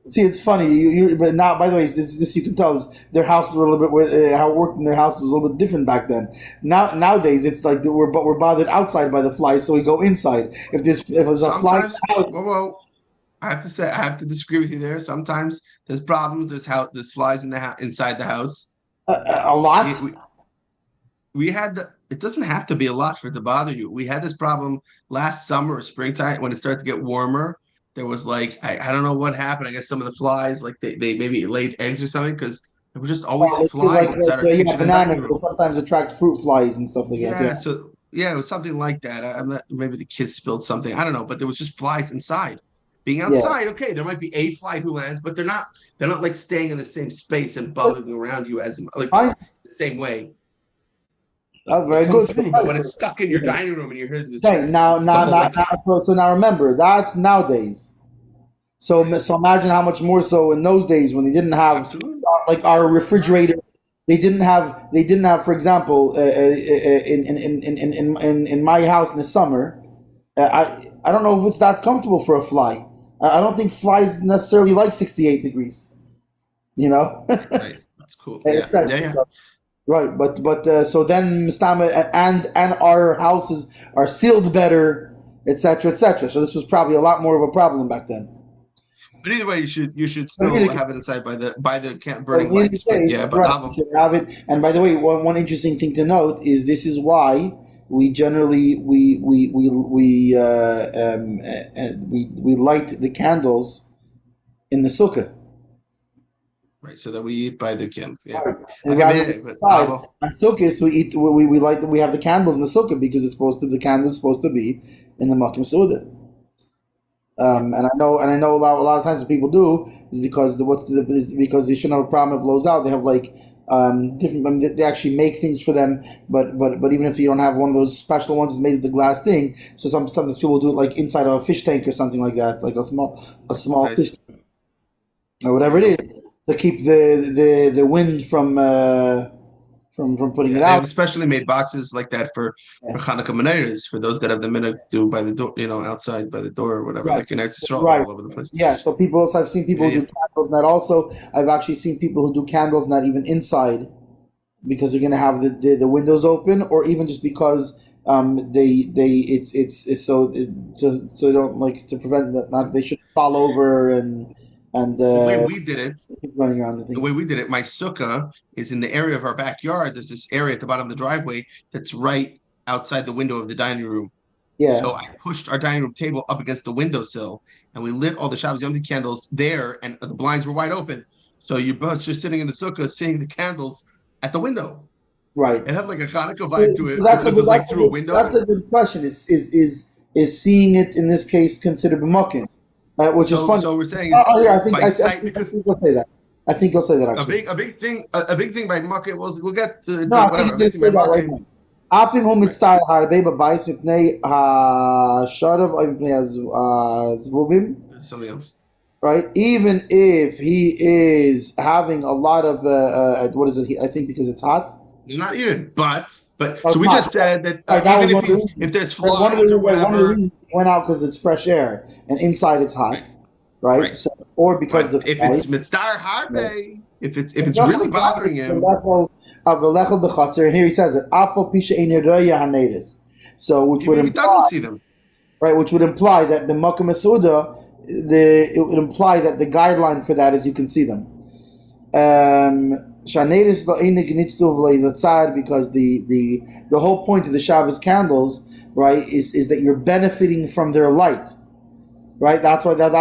S1: See, it's funny. But now, by the way, this you can tell their houses were a little bit how it worked in their house was a little bit different back then. Nowadays, it's like we're bothered outside by the flies, so we go inside. If there's a fly,
S3: well, I have to disagree with you there. Sometimes there's problems. There's flies inside the house.
S1: A lot.
S3: We had it doesn't have to be a lot for it to bother you. We had this problem last summer or springtime when it started to get warmer. There was like I don't know what happened. I guess some of the flies like they maybe laid eggs or something because there were just always flies inside our kitchen.
S1: Bananas will sometimes attract fruit flies and stuff like that.
S3: Yeah, so it was something like that. Maybe the kids spilled something. I don't know, but there was just flies inside. Being outside, okay, there might be a fly who lands, but they're not like staying in the same space and buzzing around you as like the same way.
S1: Oh, very good.
S3: But when it's stuck in your dining room and you hear this,
S1: so now remember that's nowadays. So imagine how much more so in those days when they didn't have like our refrigerator. They didn't have, for example, in my house in the summer. I don't know if it's that comfortable for a fly. I don't think flies necessarily like 68 degrees. You know.
S3: Right. That's cool. Yeah.
S1: So, right, but so then Mistama and our houses are sealed better, etc., etc. So this was probably a lot more of a problem back then.
S3: But either way, you should still have it inside by the burning lights. But
S1: you should have it. And by the way, one interesting thing to note is this is why we generally we light the candles in the sukkah.
S3: Right, so that we eat by the candles. Yeah.
S1: On Sukkot, we have the candles in the sukkah because the candle is supposed to be in the makom seudah. And I know a lot of times what people do is because they shouldn't have a problem it blows out. They have like different. They actually make things for them, but even if you don't have one of those special ones, it's made of the glass thing. So sometimes people do it like inside of a fish tank or something like that, like a small fish tank or whatever it is. To keep the wind from putting it out.
S3: They've especially made boxes like that for Hanukkah menorahs for those that have the minhag to do by the door, outside by the door or whatever, like in Eretz Yisrael all over the place.
S1: Yeah, so I've seen people who do candles not also. I've actually seen people who do candles not even inside because they're going to have the windows open, or even just because so they don't like to prevent that. Not they should fall over and
S3: The way we did it,
S1: keep running around the things.
S3: the way we did it, my sukkah is in the area of our backyard. There's this area at the bottom of the driveway that's right outside the window of the dining room.
S1: Yeah.
S3: So I pushed our dining room table up against the windowsill, and we lit all the Shabbos Yom Tov candles there, and the blinds were wide open. So you're both just sitting in the sukkah, seeing the candles at the window.
S1: Right.
S3: It had like a Hanukkah vibe to it
S1: So that's
S3: because it's like through a window.
S1: That's a good question. Is seeing it in this case considered b'mokin? Which is fun.
S3: So we're saying
S1: I think
S3: by sight, because
S1: he'll say that. I think he'll say that actually.
S3: a big thing by Markel was we'll get the
S1: No,
S3: whatever.
S1: I
S3: A big
S1: think
S3: thing by
S1: he'll say that right
S3: Markel.
S1: now. Afim hu mitztayel harbe b'bayis mipnei hasharav or mipnei hazvuvim.
S3: Something else.
S1: Right? Even if he is having a lot of what is it? I think because it's hot.
S3: Not even, but
S1: Oh,
S3: so we
S1: hot.
S3: just said that
S1: Right, that
S3: even
S1: was one of
S3: if there's
S1: One of
S3: flies
S1: the
S3: or
S1: one of the
S3: whatever,
S1: reasons he went out because it's fresh air and inside it's hot, right?
S3: Right.
S1: So, or because
S3: but
S1: the
S3: if it's mitzvah harbe,
S1: Right.
S3: if it's really bothering him,
S1: and here he says it. Afal pisha ein roya hanedis. So which would
S3: even if he
S1: imply,
S3: doesn't see them.
S1: right? Which would imply that the makom masuda, it would imply that the guideline for that is you can see them. Shanedis la'einig nitztuv le'latzad, because the whole point of the Shabbos candles, right, is that you're benefiting from their light. Right, that's why there's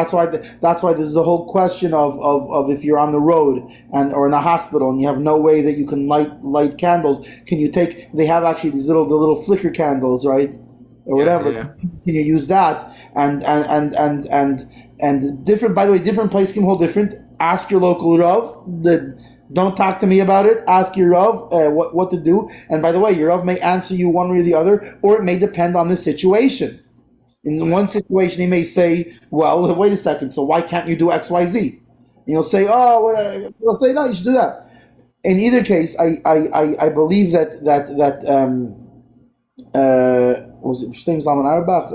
S1: the whole question of if you're on the road or in a hospital and you have no way that you can light candles. Can you take? They have actually the little flicker candles, right, or whatever.
S3: Yeah.
S1: Can you use that? And different. By the way, different place can hold different. Ask your local rav. Don't talk to me about it. Ask your rav what to do. And by the way, your rav may answer you one way or the other, or it may depend on the situation. In one situation, he may say, well, wait a second, so why can't you do X, Y, Z? And you'll say, he'll say, no, you should do that. In either case, I believe that was it Shtem Zalman Auerbach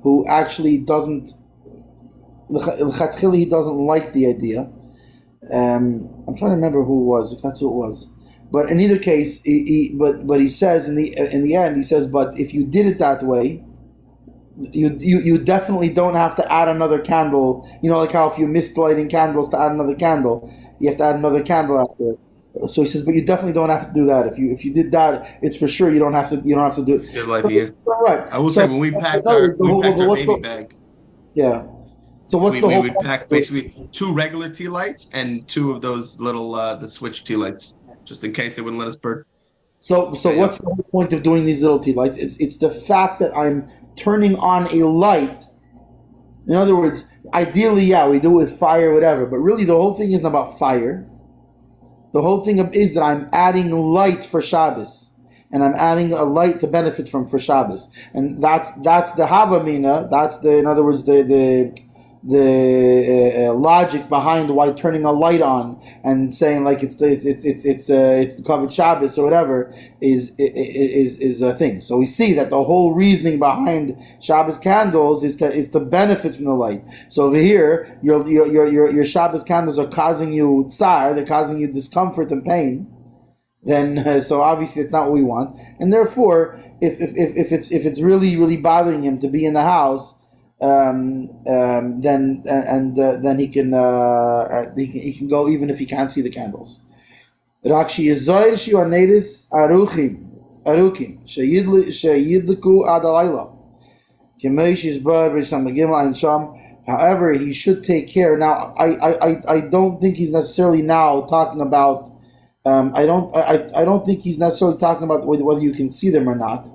S1: who actually doesn't, he doesn't like the idea. I'm trying to remember who it was, if that's who it was. But in either case, he says in the end, he says, but if you did it that way, you definitely don't have to add another candle. You know, like how if you missed lighting candles to add another candle, you have to add another candle after it. So he says, but you definitely don't have to do that. If you did that, it's for sure you don't have to do it.
S3: Good life here.
S1: So, right.
S3: I will say when we packed our baby bag.
S1: Yeah. So what's
S3: we
S1: whole
S3: would pack basically 2 regular tea lights and 2 of those little the switch tea lights, just in case they wouldn't let us burn.
S1: So what's the whole point of doing these little tea lights? It's the fact that I'm turning on a light. In other words, ideally, yeah, we do it with fire, whatever. But really, the whole thing isn't about fire. The whole thing is that I'm adding light for Shabbos, and I'm adding a light to benefit from for Shabbos, and that's the Havamina. That's in other words, the logic behind why turning a light on and saying like it's the covered Shabbos or whatever is a thing. So we see that the whole reasoning behind Shabbos candles is to benefit from the light. So over here, your Shabbos candles are causing you tsar, they're causing you discomfort and pain. Then so obviously it's not what we want, and therefore if it's really bothering him to be in the house. Then he can go even if he can't see the candles. Rakshi Yizoir Shiur Nedis Aruchim Sheyidliku Ad Alayla Kimeish Yisbar B'Sham Gimel and Sham. However, he should take care. Now, I don't think he's necessarily now talking about. I don't think he's necessarily talking about whether you can see them or not.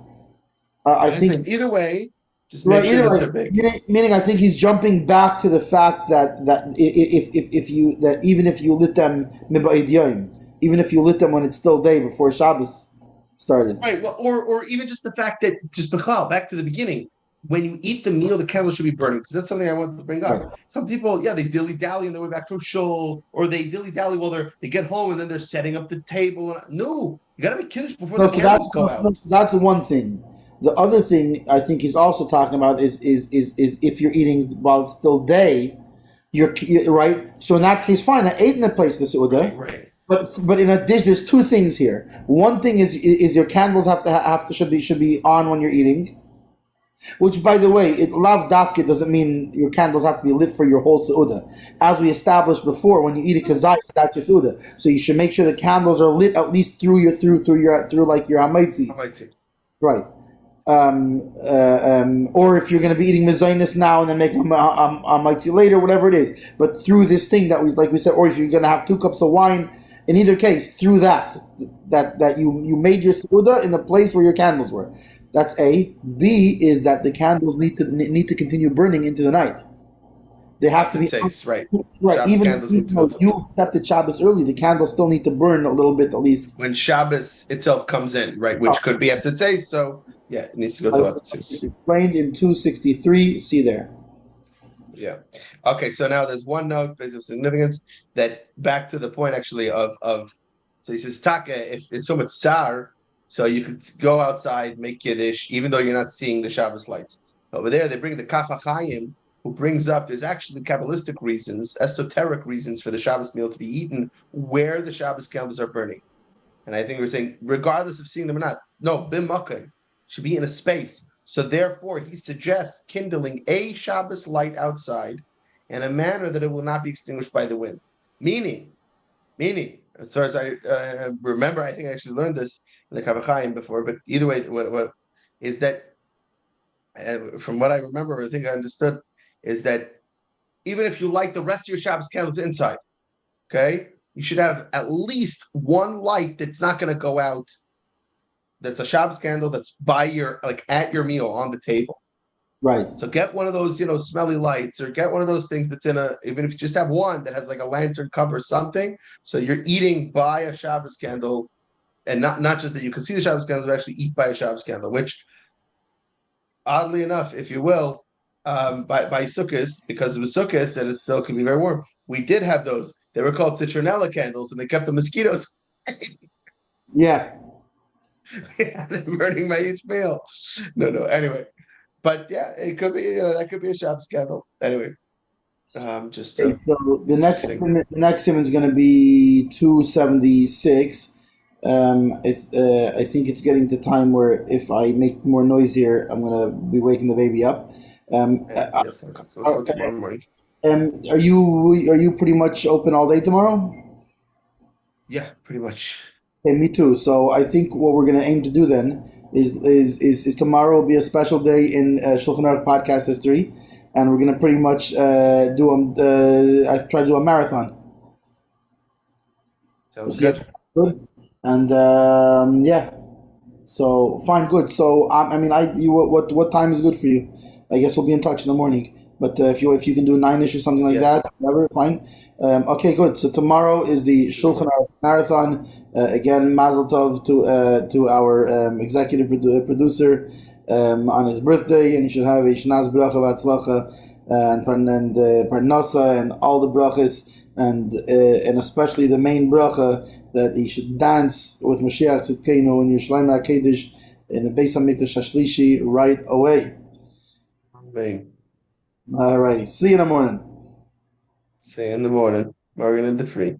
S1: I think
S3: either way. Just make sure that they're big.
S1: Meaning, I think he's jumping back to the fact that even if you lit them miba'id yom, even if you lit them when it's still day before Shabbos started,
S3: right? Well, or even just the fact that just back to the beginning, when you eat the meal, the candle should be burning, because that's something I wanted to bring up. Right. Some people, they dilly dally on their way back from shul, or they dilly dally while they get home and then they're setting up the table. No, you got to be kiddush before the candles go out.
S1: That's one thing. The other thing I think he's also talking about is if you're eating while it's still day, you're right. So in that case, fine. I ate in the place this day, But in addition, there's two things here. One thing is your candles should be on when you're eating. Which, by the way, lav dafka doesn't mean your candles have to be lit for your whole seuda. As we established before, when you eat a kazayis, that's your seuda. So you should make sure the candles are lit at least through like your hamaitzi. Right. Or if you're going to be eating mezainis now and then make a hamaitzi later, whatever it is. But through this thing that we said, or if you're going to have 2 cups of wine, in either case, through that you made your seuda in the place where your candles were. That's A. B is that the candles need to continue burning into the night. They have to be
S3: right.
S1: Right. Even though you accepted Shabbos early, the candles still need to burn a little bit at least.
S3: When Shabbos itself comes in, right, which could be after Tzei, so yeah, it needs to go through after Tzei.
S1: Explained in 263. See there.
S3: Yeah. Okay. So now there's one note based of significance that back to the point actually of so he says Taka, if it's so much tsar. So you could go outside, make Kiddush, even though you're not seeing the Shabbos lights. Over there, they bring the Kaf HaChaim, who brings up, there's actually Kabbalistic reasons, esoteric reasons for the Shabbos meal to be eaten where the Shabbos candles are burning. And I think we're saying, regardless of seeing them or not, no, Bim Makkah should be in a space. So therefore, he suggests kindling a Shabbos light outside in a manner that it will not be extinguished by the wind. Meaning, as far as I remember, I think I actually learned this in the Kavachayim before, but either way, what is that? From what I remember, I think I understood is that even if you light the rest of your Shabbos candles inside, okay, you should have at least one light that's not going to go out. That's a Shabbos candle that's by your at your meal on the table.
S1: Right.
S3: So get one of those, smelly lights, or get one of those things that's even if you just have one that has like a lantern cover, something. So you're eating by a Shabbos candle. And not just that you can see the Shabbos candles, but actually eat by a Shabbos candle, which, oddly enough, if you will, by Sukkot, because it was Sukkot and it still can be very warm, we did have those. They were called citronella candles, and they kept the mosquitoes.
S1: Yeah.
S3: Burning my each meal. No. Anyway, but yeah, it could be. That could be a Shabbos candle. Anyway, so
S1: the next Siman is going to be 276. I think it's getting to time where if I make more noise here, I'm gonna be waking the baby up.
S3: Yes, so let's go tomorrow morning.
S1: Are you pretty much open all day tomorrow?
S3: Yeah, pretty much.
S1: Okay, me too. So I think what we're gonna aim to do then is tomorrow will be a special day in Shulchan Aruch podcast history, and we're gonna pretty much I try to do a marathon.
S3: Sounds good.
S1: Good. And yeah, so fine, good. So what time is good for you? I guess we'll be in touch in the morning. But if you can do 9ish or something like that, whatever, fine. Okay, good. So tomorrow is the Shulchan Aruch marathon. Again, Mazel Tov to our executive producer on his birthday, and he should have a Shnaz Bracha V'Atzlacha and Parnasa and all the brachas, and especially the main bracha that he should dance with Mashiach Tzidkeinu in Yerushalayim HaKadosh in the Beis HaMikdash HaShlishi right away.
S3: Amen.
S1: Alrighty. See you in the morning.
S3: See you in the morning. Morgan in the free.